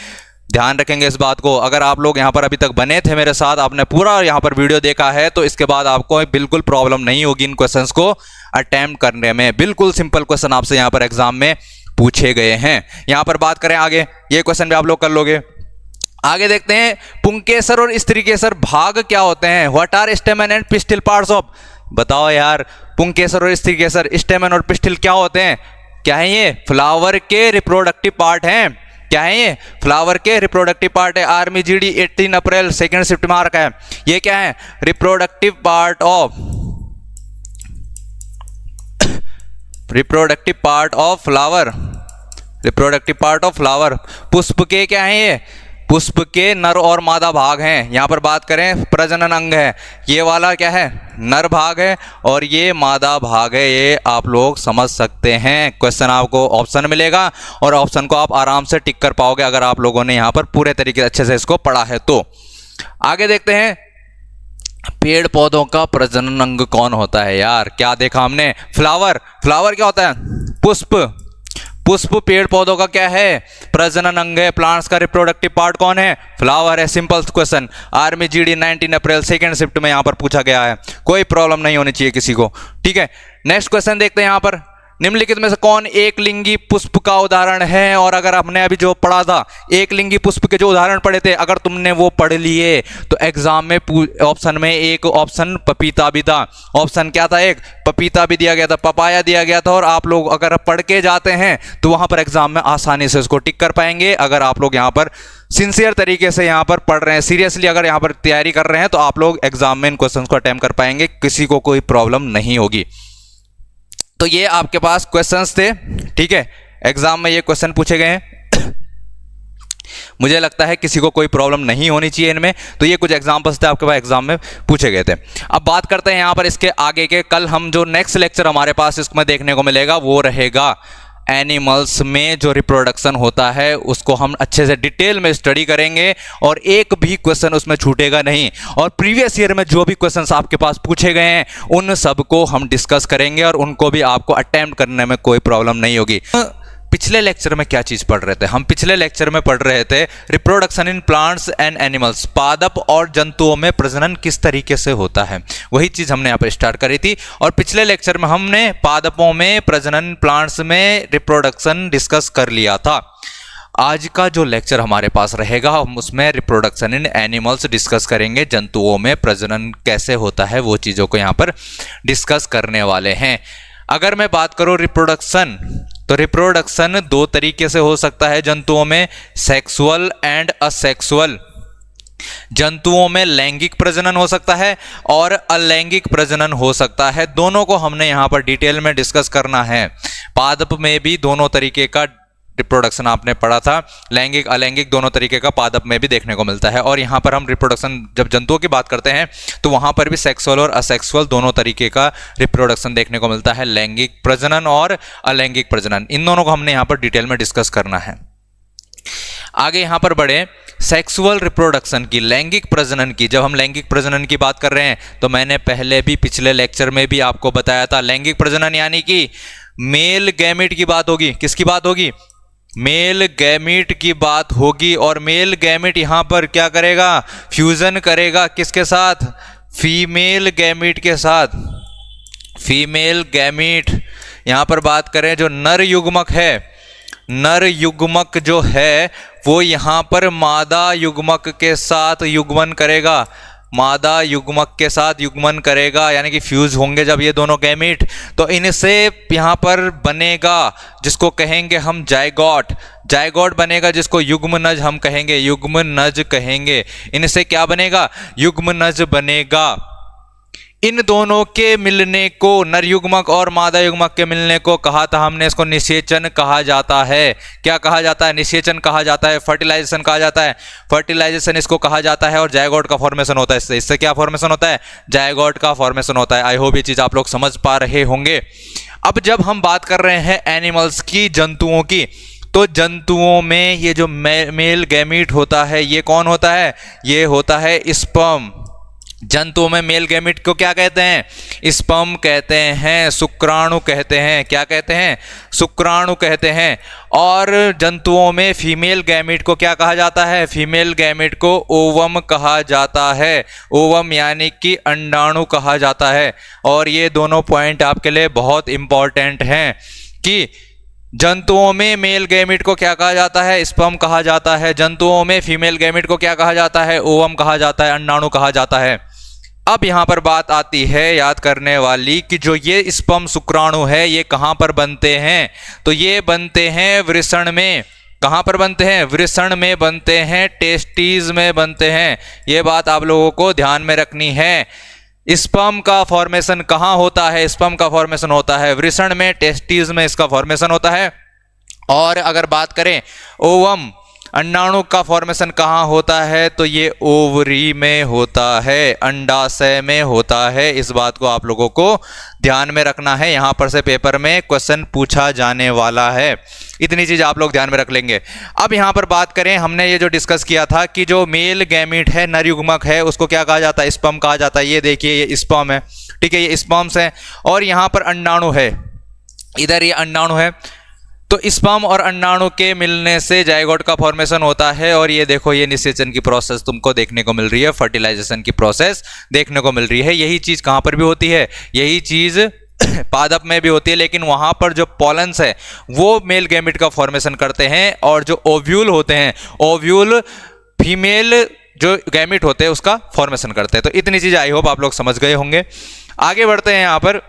ध्यान रखेंगे इस बात को। अगर आप लोग यहाँ पर अभी तक बने थे मेरे साथ, आपने पूरा यहाँ पर वीडियो देखा है, तो इसके बाद आपको बिल्कुल प्रॉब्लम नहीं होगी इन क्वेश्चंस को अटेम्प्ट करने में। बिल्कुल सिंपल क्वेश्चन आपसे यहाँ पर एग्जाम में पूछे गए हैं। यहाँ पर बात करें आगे, ये क्वेश्चन भी आप लोग कर लोगे। आगे देखते हैं, पुंकेसर और स्त्रीकेसर भाग क्या होते हैं? What are stamen and pistil parts of? बताओ यार, पुंकेसर और स्त्रीकेसर, स्टेमन और पिस्टिल क्या होते हैं? क्या है ये? फ्लावर के रिप्रोडक्टिव पार्ट हैं। क्या है ये? फ्लावर के रिप्रोडक्टिव पार्ट है। Army GD 18 April second shift में आ रखा है। ये क्या है? Reproductive part of flower, reproductive part of flower. पुष्प के क्या है ये? पुष्प के नर और मादा भाग हैं। यहां पर बात करें, प्रजनन अंग है। ये वाला क्या है? नर भाग है और ये मादा भाग है। ये आप लोग समझ सकते हैं। क्वेश्चन आपको ऑप्शन मिलेगा और ऑप्शन को आप आराम से टिक कर पाओगे अगर आप लोगों ने यहां पर पूरे तरीके से अच्छे से इसको पढ़ा है तो। आगे देखते हैं, पेड़ पौधों का प्रजनन अंग कौन होता है? यार क्या देखा हमने? फ्लावर। फ्लावर क्या होता है? पुष्प। पुष्प पेड़ पौधों का क्या है? प्रजनन अंग है। प्लांट्स का रिप्रोडक्टिव पार्ट कौन है? फ्लावर है। Simple question. Army GD 19 April second shift में यहां पर पूछा गया है। कोई प्रॉब्लम नहीं होनी चाहिए किसी को, ठीक है। नेक्स्ट क्वेश्चन देखते हैं। यहां पर निम्नलिखित में से कौन एक लिंगी पुष्प का उदाहरण है? और अगर आपने अभी जो पढ़ा था, एक लिंगी पुष्प के जो उदाहरण पढ़े थे, अगर तुमने वो पढ़ लिए तो एग्जाम में ऑप्शन में एक ऑप्शन पपीता भी था। ऑप्शन क्या था? एक पपीता भी दिया गया था, पपाया दिया गया था। और आप लोग अगर पढ़ के जाते हैं तो वहां पर एग्जाम में आसानी से उसको टिक कर पाएंगे। अगर आप लोग यहाँ पर सिंसियर तरीके से यहाँ पर पढ़ रहे हैं, सीरियसली अगर यहाँ पर तैयारी कर रहे हैं, तो आप लोग एग्जाम में इन क्वेश्चन को अटेम्प्ट कर पाएंगे। किसी को कोई प्रॉब्लम नहीं होगी। तो ये आपके पास क्वेश्चंस थे, ठीक है। एग्जाम में ये क्वेश्चन पूछे गए हैं। मुझे लगता है किसी को कोई प्रॉब्लम नहीं होनी चाहिए इनमें। तो ये कुछ एग्जांपल्स थे आपके पास एग्जाम में पूछे गए थे। अब बात करते हैं यहाँ पर इसके आगे के। कल हम जो नेक्स्ट लेक्चर हमारे पास इसमें देखने को मिलेगा वो रहेगा एनिमल्स में जो रिप्रोडक्शन होता है, उसको हम अच्छे से डिटेल में स्टडी करेंगे और एक भी क्वेश्चन उसमें छूटेगा नहीं। और प्रीवियस ईयर में जो भी क्वेश्चंस आपके पास पूछे गए हैं उन सबको हम डिस्कस करेंगे और उनको भी आपको अटेम्प्ट करने में कोई प्रॉब्लम नहीं होगी। पिछले लेक्चर में क्या चीज पढ़ रहे थे हम? पिछले लेक्चर में पढ़ रहे थे reproduction in plants and animals, पादप और जंतुओं में प्रजनन किस तरीके से होता है, वही चीज हमने यहाँ पर स्टार्ट करी थी। और पिछले लेक्चर में हमने पादपों में प्रजनन, प्लांट्स में रिप्रोडक्शन डिस्कस कर लिया था। आज का जो लेक्चर हमारे पास रहेगा हम उसमें रिप्रोडक्शन इन एनिमल्स डिस्कस करेंगे। जंतुओं में प्रजनन कैसे होता है वो चीज़ों को यहाँ पर डिस्कस करने वाले हैं। अगर मैं बात करूँ रिप्रोडक्शन, तो रिप्रोडक्शन दो तरीके से हो सकता है जंतुओं में, सेक्सुअल एंड असेक्सुअल। जंतुओं में लैंगिक प्रजनन हो सकता है और अलैंगिक प्रजनन हो सकता है। दोनों को हमने यहाँ पर डिटेल में डिस्कस करना है। पादप में भी दोनों तरीके का रिप्रोडक्शन आपने पढ़ा था, लैंगिक अलैंगिक दोनों तरीके का पादप में भी देखने को मिलता है। और यहाँ पर हम रिप्रोडक्शन जब जंतुओं की बात करते हैं तो वहाँ पर भी सेक्सुअल और असेक्सुअल दोनों तरीके का रिप्रोडक्शन देखने को मिलता है, लैंगिक प्रजनन और अलैंगिक प्रजनन। इन दोनों को हमने यहाँ पर डिटेल में डिस्कस करना है। आगे यहाँ पर बढ़े सेक्सुअल रिप्रोडक्शन की, लैंगिक प्रजनन की। जब हम लैंगिक प्रजनन की बात कर रहे हैं तो मैंने पहले भी पिछले लेक्चर में भी आपको बताया था, लैंगिक प्रजनन यानी कि मेल गैमीट की बात होगी। किसकी बात होगी? मेल गैमीट की बात होगी। और मेल गैमीट यहां पर क्या करेगा? फ्यूजन करेगा किसके साथ? फीमेल गैमीट के साथ। फीमेल गैमीट यहां पर बात करें जो नर युग्मक है, नर युग्मक जो है वो यहां पर मादा युग्मक के साथ युग्मन करेगा, मादा युग्मक के साथ युग्मन करेगा, यानी कि फ्यूज होंगे जब ये दोनों गैमीट, तो इनसे यहाँ पर बनेगा जिसको कहेंगे हम जायगोट। जायगोट बनेगा जिसको युग्मनज हम कहेंगे, युग्मनज कहेंगे। इनसे क्या बनेगा? युग्मनज बनेगा। इन दोनों के मिलने को, नर युग्मक और मादा युग्मक के मिलने को कहा था हमने, इसको निषेचन कहा जाता है। क्या कहा जाता है? निषेचन कहा जाता है, फर्टिलाइजेशन कहा जाता है, फर्टिलाइजेशन इसको कहा जाता है। और जायगोट का फॉर्मेशन होता है। इससे क्या फॉर्मेशन होता है? जायगोट का फॉर्मेशन होता है। आई होप ये चीज आप लोग समझ पा रहे होंगे। अब जब हम बात कर रहे हैं एनिमल्स की, जंतुओं की, तो जंतुओं में ये जो मेल गैमीट होता है ये कौन होता है? ये होता है स्पर्म। जंतुओं में मेल गैमेट को क्या कहते हैं? स्पर्म कहते हैं, शुक्राणु कहते हैं। क्या कहते हैं? शुक्राणु कहते हैं। और जंतुओं में फीमेल गैमेट को क्या कहा जाता है? फीमेल गैमेट को ओवम कहा जाता है। ओवम यानी कि अंडाणु कहा जाता है। और ये दोनों पॉइंट आपके लिए बहुत इंपॉर्टेंट हैं कि जंतुओं में मेल गैमेट को क्या कहा जाता है? स्पर्म कहा जाता है। जंतुओं में फीमेल गैमेट को क्या कहा जाता है? ओवम कहा जाता है, अंडाणु कहा जाता है। अब यहां पर बात आती है याद करने वाली कि जो ये स्पर्म शुक्राणु है ये कहां पर बनते हैं? तो ये बनते हैं वृषण में। कहां पर बनते हैं? वृषण में बनते हैं, टेस्टीज में बनते हैं। ये बात आप लोगों को ध्यान में रखनी है। स्पर्म का फॉर्मेशन कहाँ होता है? स्पर्म का फॉर्मेशन होता है वृषण में, टेस्टीज में इसका फॉर्मेशन होता है। और अगर बात करें ओवम अंडाणु का फॉर्मेशन कहाँ होता है? तो ये ओवरी में होता है, अंडाशय में होता है। इस बात को आप लोगों को ध्यान में रखना है, यहां पर से पेपर में क्वेश्चन पूछा जाने वाला है। इतनी चीज आप लोग ध्यान में रख लेंगे। अब यहां पर बात करें, हमने ये जो डिस्कस किया था कि जो मेल गैमीट है, नर युग्मक है, उसको क्या कहा जाता है? स्पर्म कहा जाता है। ये देखिए ये स्पर्म है, ठीक है, ये स्पर्म्स है। और यहां पर अंडाणु है, इधर ये अंडाणु है। तो स्पर्म और अंडाणु के मिलने से जाइगोट का फॉर्मेशन होता है। और ये देखो ये निषेचन की प्रोसेस तुमको देखने को मिल रही है, फर्टिलाइजेशन की प्रोसेस देखने को मिल रही है। यही चीज कहां पर भी होती है? यही चीज पादप में भी होती है, लेकिन वहां पर जो पॉलन्स है वो मेल गैमेट का फॉर्मेशन करते हैं और जो ओव्यूल होते हैं, ओव्यूल फीमेल जो गैमेट होते हैं उसका फॉर्मेशन करते हैं। तो इतनी चीज आई होप आप लोग समझ गए होंगे। आगे बढ़ते हैं। यहां पर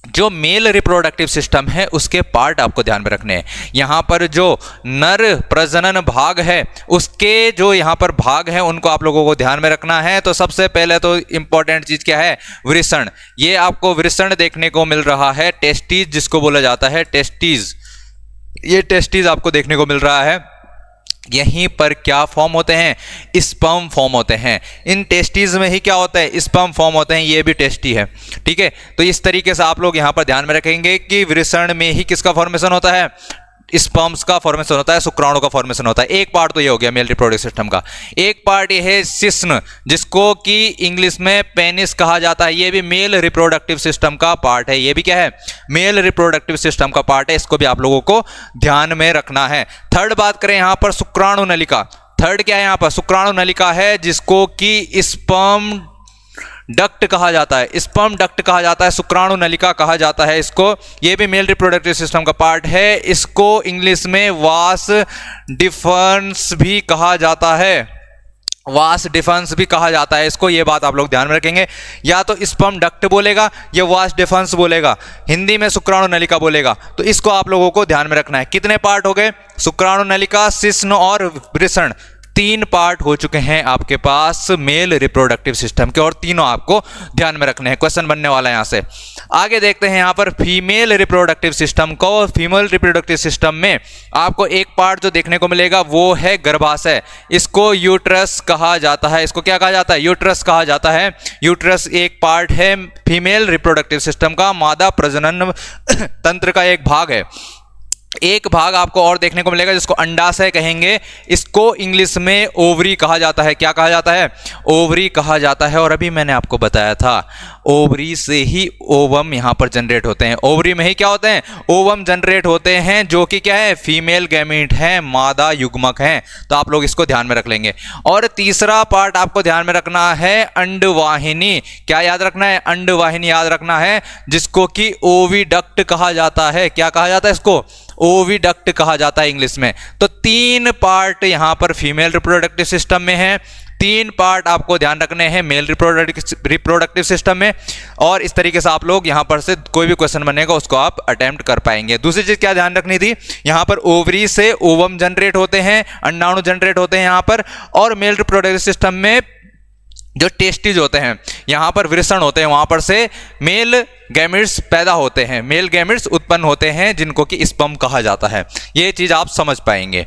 जो मेल रिप्रोडक्टिव सिस्टम है उसके पार्ट आपको ध्यान में रखने हैं। यहां पर जो नर प्रजनन भाग है उसके जो यहां पर भाग हैं उनको आप लोगों को ध्यान में रखना है। तो सबसे पहले तो इंपॉर्टेंट चीज क्या है? वृषण। ये आपको वृषण देखने को मिल रहा है, टेस्टीज जिसको बोला जाता है, टेस्टीज। ये टेस्टीज आपको देखने को मिल रहा है। यहीं पर क्या फॉर्म होते हैं? स्पर्म फॉर्म होते हैं। इन टेस्टीज में ही क्या होता है? स्पर्म फॉर्म होते हैं। ये भी टेस्टी है, ठीक है। तो इस तरीके से आप लोग यहां पर ध्यान में रखेंगे कि वृषण में ही किसका फॉर्मेशन होता है? स्पर्म्स का फॉर्मेशन होता है, शुक्राणु का फॉर्मेशन होता है। एक पार्ट तो ये हो गया मेल रिप्रोडक्टिव सिस्टम का। एक पार्ट ये है शिश्न, जिसको कि इंग्लिश में पेनिस कहा जाता है। ये भी मेल रिप्रोडक्टिव सिस्टम का पार्ट है। ये भी क्या है? मेल रिप्रोडक्टिव सिस्टम का पार्ट है। इसको भी आप लोगों को ध्यान में रखना है। थर्ड बात करें यहां पर शुक्राणु नलिका। थर्ड क्या है यहां पर? शुक्राणु नलिका है, जिसको कि स्पर्म डक्ट कहा जाता है। स्पर्म डक्ट कहा जाता है, शुक्राणु नलिका कहा जाता है इसको। ये भी मेल रिप्रोडक्टिव सिस्टम का पार्ट है। इसको इंग्लिश में वास डिफरेंस भी कहा जाता है, वास डिफेंस भी कहा जाता है इसको। ये बात आप लोग ध्यान में रखेंगे। या तो स्पर्म डक्ट बोलेगा या वास डिफेंस बोलेगा, हिंदी में शुक्राणु नलिका बोलेगा। तो इसको आप लोगों को ध्यान में रखना है। कितने पार्ट हो गए? शुक्राणु नलिका, शिश्न और वृषण, 3 पार्ट हो चुके हैं आपके पास मेल रिप्रोडक्टिव सिस्टम के, और तीनों आपको ध्यान में रखने हैं। क्वेश्चन बनने वाला है यहां से। आगे देखते हैं यहां पर फीमेल रिप्रोडक्टिव सिस्टम को। फीमेल रिप्रोडक्टिव सिस्टम में आपको एक पार्ट जो देखने को मिलेगा वो है गर्भाशय। इसको यूट्रस कहा जाता है। इसको क्या कहा जाता है? यूट्रस कहा जाता है। यूट्रस एक पार्ट है फीमेल रिप्रोडक्टिव सिस्टम का, मादा प्रजनन तंत्र का एक भाग है। एक भाग आपको और देखने को मिलेगा जिसको अंडाशय कहेंगे। इसको इंग्लिश में ओवरी कहा जाता है। क्या कहा जाता है? ओवरी कहा जाता है। और अभी मैंने आपको बताया था ओवरी से ही ओवम यहां पर जनरेट होते हैं। ओवरी में ही क्या होते हैं? ओवम जनरेट होते हैं, जो कि क्या है? फीमेल गैमीट है, मादा युग्मक हैं। तो आप लोग इसको ध्यान में रख लेंगे। और तीसरा पार्ट आपको ध्यान में रखना है अंडवाहिनी। क्या याद रखना है? अंडवाहिनी याद रखना है, जिसको कि ओविडक्ट कहा जाता है। क्या कहा जाता है इसको? ओविडक्ट कहा जाता है इंग्लिश में। तो 3 पार्ट यहां पर फीमेल रिप्रोडक्टिव सिस्टम में है, 3 पार्ट आपको ध्यान रखने हैं मेल रिप्रोडक्टिव सिस्टम में। और इस तरीके से आप लोग यहां पर से कोई भी क्वेश्चन बनेगा उसको आप अटेम्प्ट कर पाएंगे। दूसरी चीज क्या ध्यान रखनी थी? यहां पर ओवरी से ओवम जनरेट होते हैं, अंडाणु जनरेट होते हैं यहां पर। और मेल रिप्रोडक्टिव सिस्टम में जो टेस्टीज होते हैं, यहां पर वृषण होते हैं, वहां पर से मेल गैमेट्स पैदा होते हैं, मेल गैमेट्स उत्पन्न होते हैं, जिनको कि स्पर्म कहा जाता है। ये चीज आप समझ पाएंगे।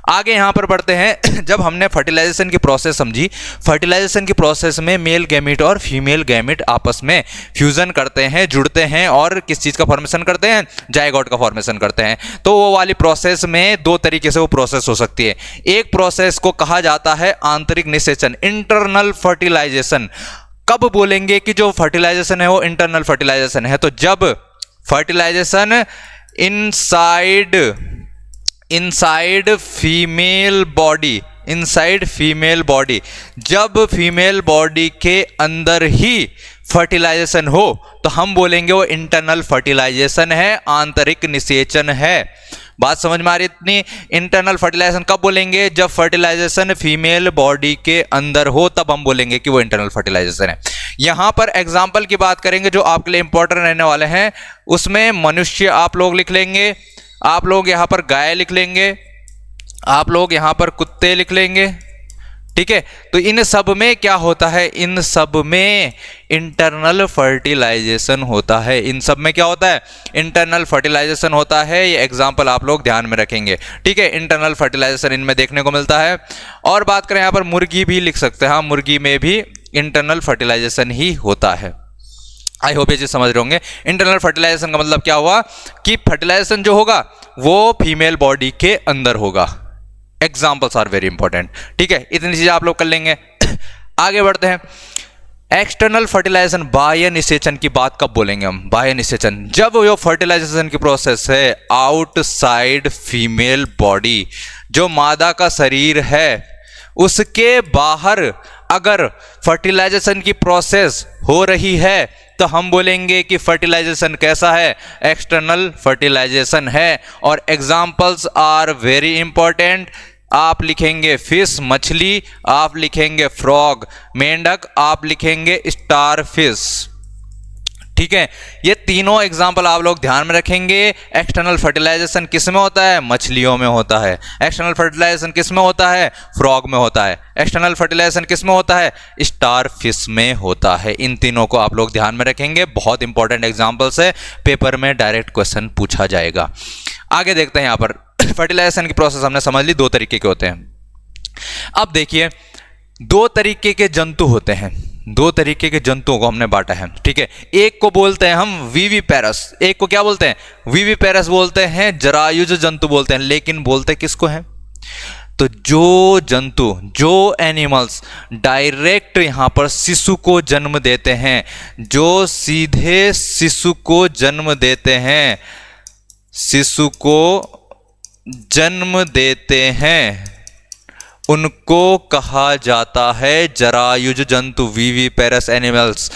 आगे यहां पर बढ़ते हैं। जब हमने फर्टिलाइजेशन की प्रोसेस समझी, फर्टिलाइजेशन की प्रोसेस में मेल गैमेट और फीमेल गैमेट आपस में फ्यूजन करते हैं, जुड़ते हैं, और किस चीज का फॉर्मेशन करते हैं? जाइगोट का फॉर्मेशन करते हैं। तो वो वाली प्रोसेस में 2 तरीके से वो प्रोसेस हो सकती है। एक प्रोसेस को कहा जाता है आंतरिक निषेचन, इंटरनल फर्टिलाइजेशन। कब बोलेंगे कि जो फर्टिलाइजेशन है वो इंटरनल फर्टिलाइजेशन है? तो जब फर्टिलाइजेशन इनसाइड फीमेल बॉडी, जब फीमेल बॉडी के अंदर ही फर्टिलाइजेशन हो तो हम बोलेंगे वो इंटरनल फर्टिलाइजेशन है, आंतरिक निषेचन है। बात समझ में आ रही इतनी? इंटरनल फर्टिलाइजेशन कब बोलेंगे? जब फर्टिलाइजेशन फीमेल बॉडी के अंदर हो तब हम बोलेंगे कि वो इंटरनल फर्टिलाइजेशन है। यहां पर एग्जाम्पल की बात करेंगे जो आपके लिए इंपॉर्टेंट रहने वाले हैं, उसमें मनुष्य आप लोग लिख लेंगे, आप लोग यहां पर गाय लिख लेंगे, आप लोग यहां पर कुत्ते लिख लेंगे, ठीक है। तो इन सब में क्या होता है? इन सब में इंटरनल फर्टिलाइजेशन होता है। इन सब में क्या होता है? इंटरनल फर्टिलाइजेशन होता है। ये एग्जांपल आप लोग ध्यान में रखेंगे, ठीक है। इंटरनल फर्टिलाइजेशन इनमें देखने को मिलता है। और बात करें यहां पर मुर्गी भी लिख सकते हैं, हाँ, मुर्गी में भी इंटरनल फर्टिलाइजेशन ही होता है। आई होप ये चीज समझ रहे होंगे। इंटरनल फर्टिलाइजेशन का मतलब क्या हुआ कि फर्टिलाइजेशन जो होगा वो फीमेल बॉडी के अंदर होगा। एग्जाम्पल्स आर वेरी इंपॉर्टेंट, ठीक है। इतनी चीजें आप लोग कर लेंगे। आगे बढ़ते हैं। एक्सटर्नल फर्टिलाइजेशन, बाह्य निषेचन की बात कब बोलेंगे हम? बाह्य निषेचन जब वो फर्टिलाइजेशन की प्रोसेस है आउटसाइड फीमेल बॉडी, जो मादा का शरीर है उसके बाहर अगर फर्टिलाइजेशन की प्रोसेस हो रही है तो हम बोलेंगे कि फर्टिलाइजेशन कैसा है? एक्सटर्नल फर्टिलाइजेशन है। और एग्जाम्पल्स आर वेरी इंपॉर्टेंट। आप लिखेंगे फिश, मछली, आप लिखेंगे फ्रॉग, मेंढक, आप लिखेंगे स्टारफिश, ठीक है। ये तीनों एग्जाम्पल आप लोग ध्यान में रखेंगे। एक्सटर्नल फर्टिलाइजेशन किस में होता है? मछलियों में होता है। एक्सटर्नल फर्टिलाइजेशन किस में होता है? फ्रॉग में होता है। एक्सटर्नल फर्टिलाइजेशन किस में होता है? स्टारफिश में होता है। इन तीनों को आप लोग ध्यान में रखेंगे, बहुत इंपॉर्टेंट एग्जाम्पल्स है, पेपर में डायरेक्ट क्वेश्चन पूछा जाएगा। आगे देखते हैं। यहाँ पर फर्टिलाइजेशन की प्रोसेस हमने समझ ली, दो तरीके के होते हैं। अब देखिए, दो तरीके के जंतु होते हैं, दो तरीके के जंतुओं को हमने बांटा है, ठीक है। एक को बोलते हैं हम विविपेरस, एक को क्या बोलते हैं? विविपेरस बोलते हैं, जरायुज जंतु बोलते हैं। लेकिन बोलते किसको हैं? तो जो जंतु, जो एनिमल्स डायरेक्ट यहां पर शिशु को जन्म देते हैं, जो सीधे शिशु को जन्म देते हैं, शिशु को जन्म देते हैं, उनको कहा जाता है जरायुज जंतु, viviparous animals.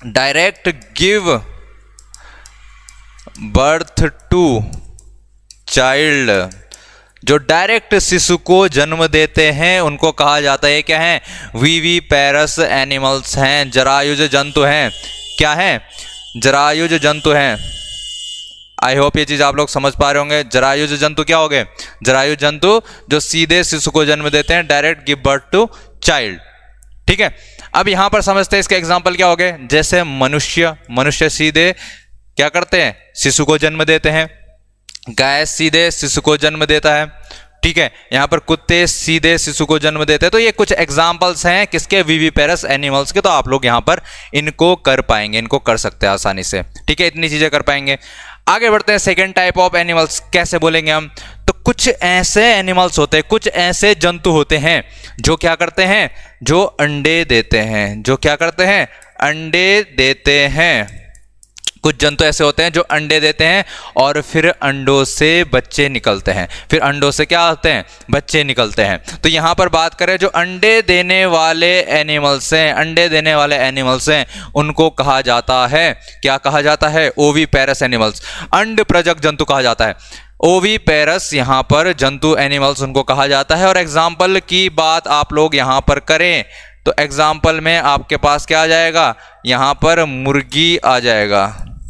Direct give birth to child, जो डायरेक्ट शिशु को जन्म देते हैं उनको कहा जाता है, क्या है? विविपेरस एनिमल्स हैं, जरायुज जंतु हैं। क्या हैं? जरायुज जंतु हैं। आई होप ये चीज आप लोग समझ पा रहे होंगे। जरायुज जंतु क्या हो गए? जरायुज जंतु जो सीधे शिशु को जन्म देते हैं, direct give birth to child, ठीक है। अब यहां पर समझते हैं इसके एग्जांपल क्या हो गए। जैसे मनुष्य सीधे क्या करते हैं? शिशु को जन्म देते हैं। गाय सीधे शिशु को जन्म देता है, ठीक है। यहां पर कुत्ते सीधे शिशु को जन्म देते हैं। तो ये कुछ एग्जांपल्स हैं किसके? विविपेरस एनिमल्स के। तो आप लोग यहां पर इनको कर पाएंगे, इनको कर सकते हैं आसानी से, ठीक है। इतनी चीजें कर पाएंगे। आगे बढ़ते हैं। सेकेंड टाइप ऑफ एनिमल्स कैसे बोलेंगे हम? तो कुछ ऐसे एनिमल्स होते हैं, कुछ ऐसे जंतु होते हैं जो क्या करते हैं? जो अंडे देते हैं। जो क्या करते हैं? अंडे देते हैं। कुछ जंतु ऐसे होते हैं जो अंडे देते हैं और फिर अंडों से बच्चे निकलते हैं। फिर अंडों से क्या होते हैं? बच्चे निकलते हैं। तो यहां पर बात करें जो अंडे देने वाले एनिमल्स हैं, अंडे देने वाले एनिमल्स हैं, उनको कहा जाता है, क्या कहा जाता है? ओविपेरस एनिमल्स, अंड प्रजक जंतु कहा जाता है। ओविपेरस यहां पर जंतु एनिमल्स उनको कहा जाता है। और एग्जाम्पल की बात आप लोग यहां पर करें तो एग्जाम्पल में आपके पास क्या आ जाएगा? यहां पर मुर्गी आ जाएगा।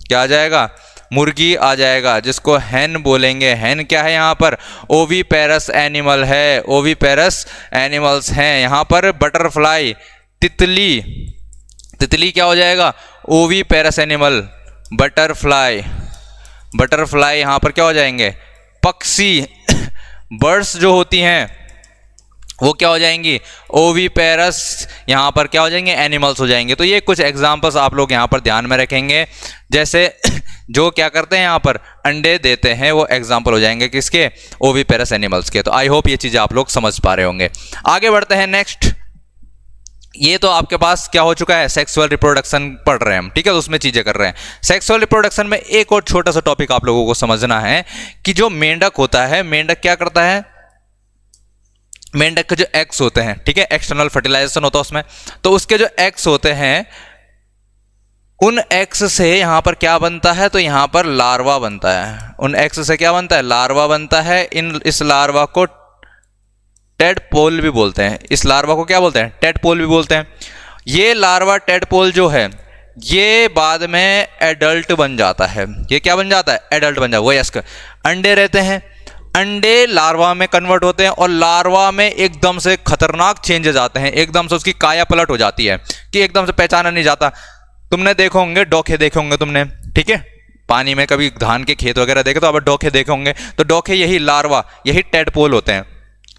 क्या आ जाएगा? मुर्गी आ जाएगा, जिसको हैन बोलेंगे। हैन क्या है? यहाँ पर ओविपेरस एनिमल है, ओविपेरस एनिमल्स हैं। यहाँ पर बटरफ्लाई, तितली, तितली क्या हो जाएगा? Oviparous animal. बटरफ्लाई, बटरफ्लाई यहाँ पर क्या हो जाएंगे? पक्षी, बर्ड्स जो होती हैं वो क्या हो जाएंगी? ओविपेरस यहाँ पर क्या हो जाएंगे? एनिमल्स हो जाएंगे। तो ये कुछ एग्जांपल्स आप लोग यहाँ पर ध्यान में रखेंगे। जैसे जो क्या करते हैं यहाँ पर अंडे देते हैं, वो एग्जांपल हो जाएंगे किसके? ओविपेरस एनिमल्स के। तो आई होप ये चीज़ें आप लोग समझ पा रहे होंगे। आगे बढ़ते हैं नेक्स्ट। ये तो आपके पास क्या हो चुका है, सेक्सुअल रिप्रोडक्शन पढ़ रहे हैं हम, ठीक है, तो उसमें चीजें कर रहे हैं। सेक्सुअल रिप्रोडक्शन में एक और छोटा सा टॉपिक आप लोगों को समझना है कि जो मेंढक होता है, मेंढक क्या करता है, मेंढक के जो एग्स होते हैं, ठीक है, एक्सटर्नल फर्टिलाइजेशन होता है उसमें, तो उसके जो एग्स होते हैं उन एग्स से यहां पर क्या बनता है, तो यहां पर लार्वा बनता है। उन एग्स से क्या बनता है, लार्वा बनता है। इस लार्वा को टेडपोल भी बोलते हैं। इस लार्वा को क्या बोलते हैं, टेडपोल भी बोलते हैं। ये लार्वा टेडपोल जो है ये बाद में एडल्ट बन जाता है। ये क्या बन जाता है, एडल्ट बन जाता है। वयस्क अंडे रहते हैं, अंडे लार्वा में कन्वर्ट होते हैं और लार्वा में एकदम से खतरनाक चेंजेस आते हैं, एकदम से उसकी काया पलट हो जाती है कि एकदम से पहचाना नहीं जाता। तुमने देखे होंगे डोखे, देखे होंगे तुमने, ठीक है, पानी में कभी धान के खेत वगैरह देखे तो आप डोखे देखे होंगे, तो डोखे यही लार्वा, यही टेडपोल होते हैं।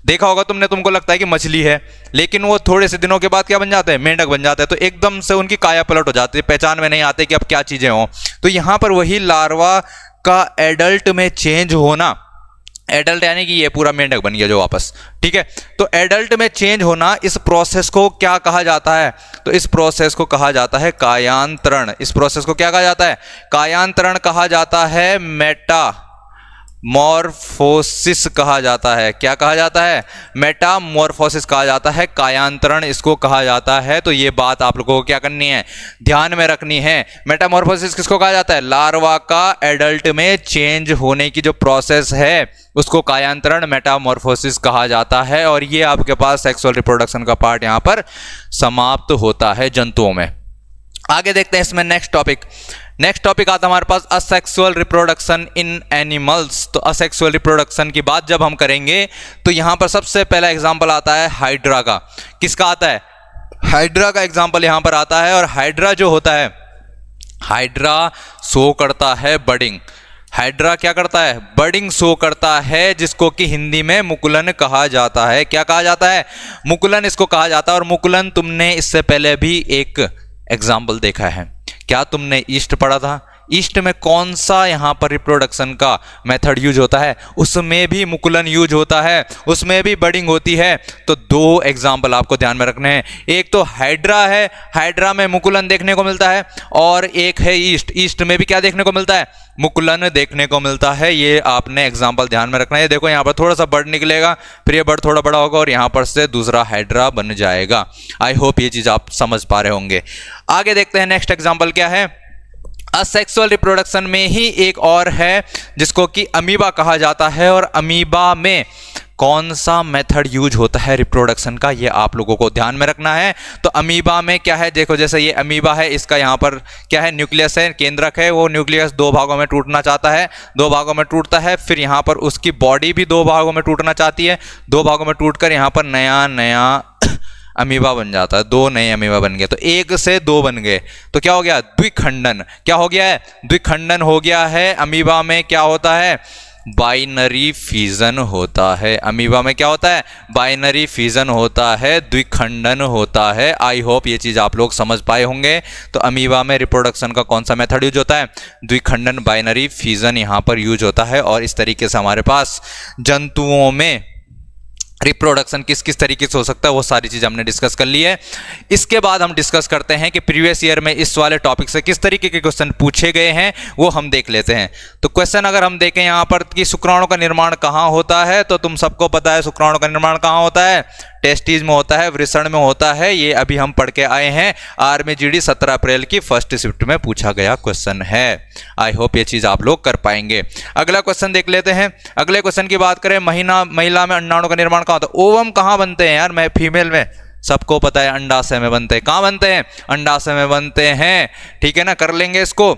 देखा होगा तुमने, तुमको लगता है कि मछली है, लेकिन वो थोड़े से दिनों के बाद क्या बन जाते हैं, मेंढक बन जाते हैं। तो एकदम से उनकी काया पलट हो जाती है, पहचान में नहीं आते कि अब क्या चीजें हों। तो यहां पर वही लार्वा का एडल्ट में चेंज होना, एडल्ट यानी कि ये पूरा मेंढक बन गया जो वापस, ठीक है। तो एडल्ट में चेंज होना, इस प्रोसेस को क्या कहा जाता है, तो इस प्रोसेस को कहा जाता है कायांतरण। इस प्रोसेस को क्या कहा जाता है, कायांतरण कहा जाता है, मेटामॉर्फोसिस कहा जाता है। क्या कहा जाता है, मेटामॉर्फोसिस कहा जाता है, कायांतरण इसको कहा जाता है। तो ये बात आप लोगों को क्या करनी है, ध्यान में रखनी है। मेटामॉर्फोसिस किसको कहा जाता है, लार्वा का एडल्ट में चेंज होने की जो प्रोसेस है उसको कायांतरण, मेटामॉर्फोसिस कहा जाता है। और ये आपके पास सेक्सुअल रिप्रोडक्शन का पार्ट यहां पर समाप्त होता है जंतुओं में। आगे देखते हैं इसमें नेक्स्ट टॉपिक आता है हमारे पास असेक्सुअल रिप्रोडक्शन इन एनिमल्स। तो असेक्सुअल रिप्रोडक्शन की बात जब हम करेंगे तो यहां पर सबसे पहला एग्जांपल आता है हाइड्रा का। किसका आता है, हाइड्रा का एग्जांपल यहां पर आता है। और हाइड्रा जो होता है, हाइड्रा शो करता है बडिंग। हाइड्रा क्या करता है, बडिंग शो करता है, जिसको कि हिंदी में मुकुलन कहा जाता है। क्या कहा जाता है, मुकुलन इसको कहा जाता है। और मुकुलन तुमने इससे पहले भी एक एग्जाम्पल देखा है। क्या तुमने ईस्ट पढ़ा था, ईस्ट में कौन सा यहां पर रिप्रोडक्शन का मेथड यूज होता है, उसमें भी मुकुलन यूज होता है, उसमें भी बडिंग होती है। तो दो एग्जाम्पल आपको ध्यान में रखने हैं, एक तो हाइड्रा है, हाइड्रा में मुकुलन देखने को मिलता है, और एक है ईस्ट, ईस्ट में भी क्या देखने को मिलता है, मुकुलन देखने को मिलता है। ये आपने एग्जाम्पल ध्यान में रखना है। देखो यहाँ पर थोड़ा सा बर्ड निकलेगा, फिर ये बर्ड थोड़ा बड़ा होगा और यहाँ पर से दूसरा हाइड्रा बन जाएगा। आई होप ये चीज आप समझ पा रहे होंगे। आगे देखते हैं नेक्स्ट एग्जाम्पल क्या है। असेक्सुअल रिप्रोडक्शन में ही एक और है जिसको कि अमीबा कहा जाता है। और अमीबा में कौन सा मेथड यूज होता है रिप्रोडक्शन का, ये आप लोगों को ध्यान में रखना है। तो अमीबा में क्या है, देखो जैसे ये अमीबा है, इसका यहाँ पर क्या है, न्यूक्लियस है, केंद्रक है। वो न्यूक्लियस दो भागों में टूटना चाहता है, दो भागों में टूटता है, फिर यहाँ पर उसकी बॉडी भी दो भागों में टूटना चाहती है, दो भागों में टूटकर यहाँ पर नया अमीबा बन जाता है। दो नए अमीबा बन गए, तो एक से दो बन गए, तो क्या हो गया, द्विखंडन। क्या हो गया है, द्विखंडन हो गया है। अमीबा में क्या होता है, बाइनरी फिजन होता है। अमीबा में क्या होता है, बाइनरी फिजन होता है, द्विखंडन होता है। आई होप ये चीज आप लोग समझ पाए होंगे। तो अमीबा में रिप्रोडक्शन का कौन सा मेथड यूज होता है, द्विखंडन, बाइनरी फिजन यहां पर यूज होता है। और इस तरीके से हमारे पास जंतुओं में रिप्रोडक्शन किस किस तरीके से हो सकता है वो सारी चीज हमने डिस्कस कर ली है। इसके बाद हम डिस्कस करते हैं कि प्रीवियस ईयर में इस वाले टॉपिक से किस तरीके के क्वेश्चन पूछे गए हैं, वो हम देख लेते हैं। तो क्वेश्चन अगर हम देखें यहाँ पर कि शुक्राणु का निर्माण कहाँ होता है, तो तुम सबको पता है शुक्राणु का निर्माण कहाँ होता है, टेस्टिस में होता है, वृषण में होता है। ये अभी हम पढ़ के आए हैं, आर्मी जीडी 17 अप्रैल की फर्स्ट शिफ्ट में पूछा गया क्वेश्चन है। आई होप ये चीज आप लोग कर पाएंगे। अगला क्वेश्चन देख लेते हैं। अगले क्वेश्चन की बात करें, महिला में अंडाणु का निर्माण कहाँ होता है, ओवम कहाँ बनते हैं यार, मैं फीमेल में सबको पता है अंडाशय में बनते हैं। कहाँ बनते हैं, अंडाशय में बनते हैं, ठीक है ना, कर लेंगे इसको,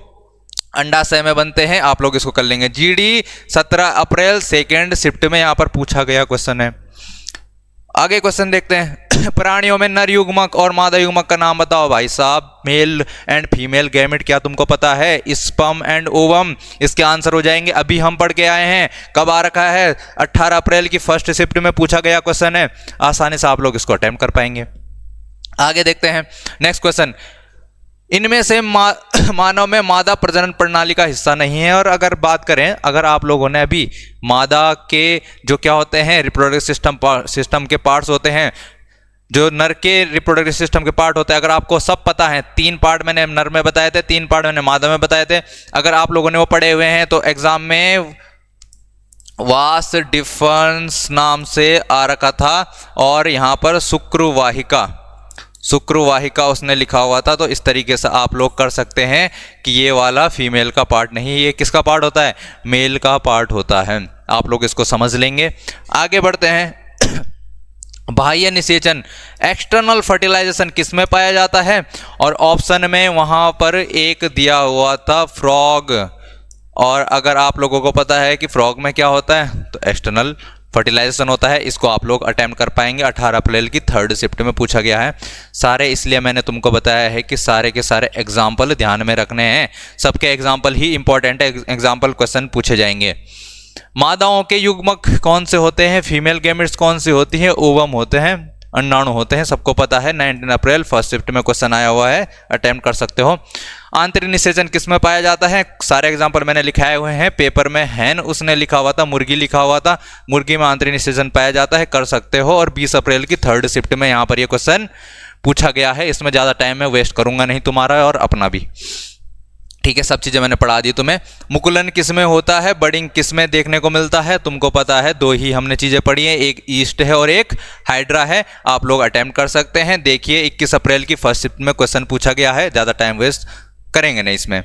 अंडाशय में बनते हैं, आप लोग इसको कर लेंगे। जीडी 17 अप्रैल सेकेंड शिफ्ट में यहां पर पूछा गया क्वेश्चन है। आगे क्वेश्चन देखते हैं, प्राणियों में नर युग्मक और मादा युग्मक का नाम बताओ भाई साहब। मेल एंड फीमेल गैमेट क्या तुमको पता है, स्पर्म एंड ओवम इसके आंसर हो जाएंगे। अभी हम पढ़ के आए हैं, कब आ रखा है, 18 अप्रैल की फर्स्ट शिफ्ट में पूछा गया क्वेश्चन है। आसानी से आप लोग इसको अटेम्प्ट कर पाएंगे। आगे देखते हैं नेक्स्ट क्वेश्चन, इनमें से मानव में मादा प्रजनन प्रणाली का हिस्सा नहीं है। और अगर बात करें, अगर आप लोगों ने अभी मादा के जो क्या होते हैं रिप्रोडक्टिव सिस्टम के पार्ट्स होते हैं, जो नर के रिप्रोडक्टिव सिस्टम के पार्ट होते हैं, अगर आपको सब पता है, 3 पार्ट मैंने नर में बताए थे, 3 पार्ट मैंने मादा में बताए थे, अगर आप लोगों ने वो पढ़े हुए हैं तो एग्जाम में वास डिफरेंस नाम से आ रखा था, और यहाँ पर शुक्रवाहिका उसने लिखा हुआ था। तो इस तरीके से आप लोग कर सकते हैं कि ये वाला फीमेल का पार्ट नहीं, ये किसका पार्ट होता है, मेल का पार्ट होता है। आप लोग इसको समझ लेंगे। आगे बढ़ते हैं। बाह्य निषेचन, एक्सटर्नल फर्टिलाइजेशन किस में पाया जाता है, और ऑप्शन में वहां पर एक दिया हुआ था फ्रॉग, और अगर आप लोगों को पता है कि फ्रॉग में क्या होता है तो एक्सटर्नल फर्टिलाइजेशन होता है। इसको आप लोग अटेम्प्ट कर पाएंगे। 18 अप्रैल की 3rd शिफ्ट में पूछा गया है। सारे इसलिए मैंने तुमको बताया है कि सारे के सारे एग्जाम्पल ध्यान में रखने हैं, सबके एग्जाम्पल ही इंपॉर्टेंट है, एग्जाम्पल क्वेश्चन पूछे जाएंगे। मादाओं के युग्मक कौन से होते हैं, फीमेल गैमेट्स कौन सी होती है, ओवम होते हैं, अंडाणु होते हैं, सबको पता है। 19 अप्रैल 1st शिफ्ट में क्वेश्चन आया हुआ है, अटेम्प्ट कर सकते हो। आंतरिक निषेचन किस में पाया जाता है, सारे एग्जाम्पल मैंने लिखाए हुए हैं। पेपर में हैन उसने लिखा हुआ था, मुर्गी लिखा हुआ था, मुर्गी में आंतरिक निषेचन पाया जाता है, कर सकते हो। और 20 अप्रैल की 3rd शिफ्ट में यहाँ पर ये क्वेश्चन पूछा गया है। इसमें ज़्यादा टाइम मैं वेस्ट करूंगा नहीं तुम्हारा और अपना भी, ठीक है। सब चीज़ें मैंने पढ़ा दी तुम्हें। मुकुलन किस में होता है, बडिंग किस में देखने को मिलता है, तुमको पता है, 2 ही हमने चीज़ें पढ़ी हैं, एक ईस्ट है और एक हाइड्रा है। आप लोग अटेम्प्ट कर सकते हैं। देखिए 21 अप्रैल की 1st शिफ्ट में क्वेश्चन पूछा गया है, ज़्यादा टाइम वेस्ट करेंगे नहीं इसमें।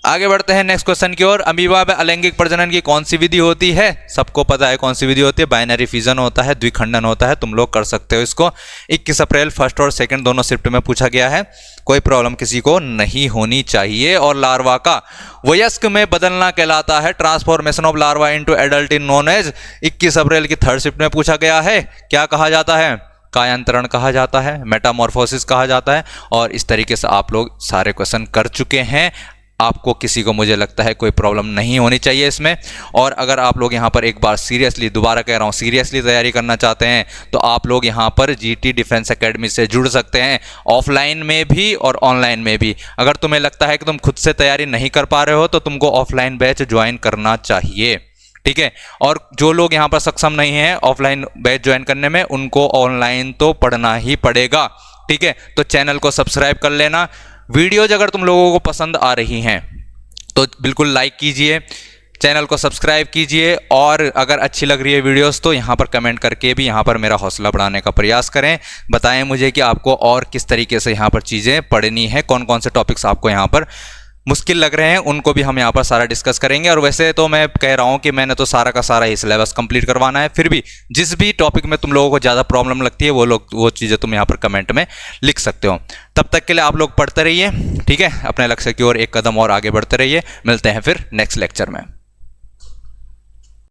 आगे बढ़ते हैं नेक्स्ट क्वेश्चन की ओर। अमीबा में अलैंगिक प्रजनन की कौन सी विधि होती है, सबको पता है कौन सी विधि होती है, बाइनरी फिजन होता है, द्विखंडन होता है, तुम लोग कर सकते हो इसको। 21 अप्रैल 1st और 2nd दोनों शिफ्ट में पूछा गया है, कोई प्रॉब्लम किसी को नहीं होनी चाहिए। और लार्वा का वयस्क में बदलना कहलाता है, transformation of larva into adult in known as. 21 April की 3rd शिफ्ट में पूछा गया है, क्या कहा जाता है, कायांतरण कहा जाता है, मेटामॉर्फोसिस कहा जाता है। और इस तरीके से आप लोग सारे क्वेश्चन कर चुके हैं। आपको किसी को मुझे लगता है कोई प्रॉब्लम नहीं होनी चाहिए इसमें। और अगर आप लोग यहाँ पर एक बार सीरियसली, दोबारा कह रहा हूँ, सीरियसली तैयारी करना चाहते हैं तो आप लोग यहाँ पर जीटी डिफेंस एकेडमी से जुड़ सकते हैं, ऑफलाइन में भी और ऑनलाइन में भी। अगर तुम्हें लगता है कि तुम खुद से तैयारी नहीं कर पा रहे हो तो तुमको ऑफलाइन बैच ज्वाइन करना चाहिए, ठीक है। और जो लोग यहाँ पर सक्षम नहीं हैं ऑफलाइन बैच ज्वाइन करने में, उनको ऑनलाइन तो पढ़ना ही पड़ेगा, ठीक है। तो चैनल को सब्सक्राइब कर लेना। वीडियोज अगर तुम लोगों को पसंद आ रही हैं तो बिल्कुल लाइक कीजिए, चैनल को सब्सक्राइब कीजिए, और अगर अच्छी लग रही है वीडियोस तो यहाँ पर कमेंट करके भी यहाँ पर मेरा हौसला बढ़ाने का प्रयास करें। बताएं मुझे कि आपको और किस तरीके से यहाँ पर चीज़ें पढ़नी है, कौन कौन से टॉपिक्स आपको यहाँ पर मुश्किल लग रहे हैं, उनको भी हम यहाँ पर सारा डिस्कस करेंगे। और वैसे तो मैं कह रहा हूँ कि मैंने तो सारा का सारा ही सिलेबस कंप्लीट करवाना है, फिर भी जिस भी टॉपिक में तुम लोगों को ज़्यादा प्रॉब्लम लगती है वो चीज़ें तुम यहाँ पर कमेंट में लिख सकते हो। तब तक के लिए आप लोग पढ़ते रहिए, ठीक है, अपने लक्ष्य की ओर एक कदम और आगे बढ़ते रहिए। मिलते हैं फिर नेक्स्ट लेक्चर में।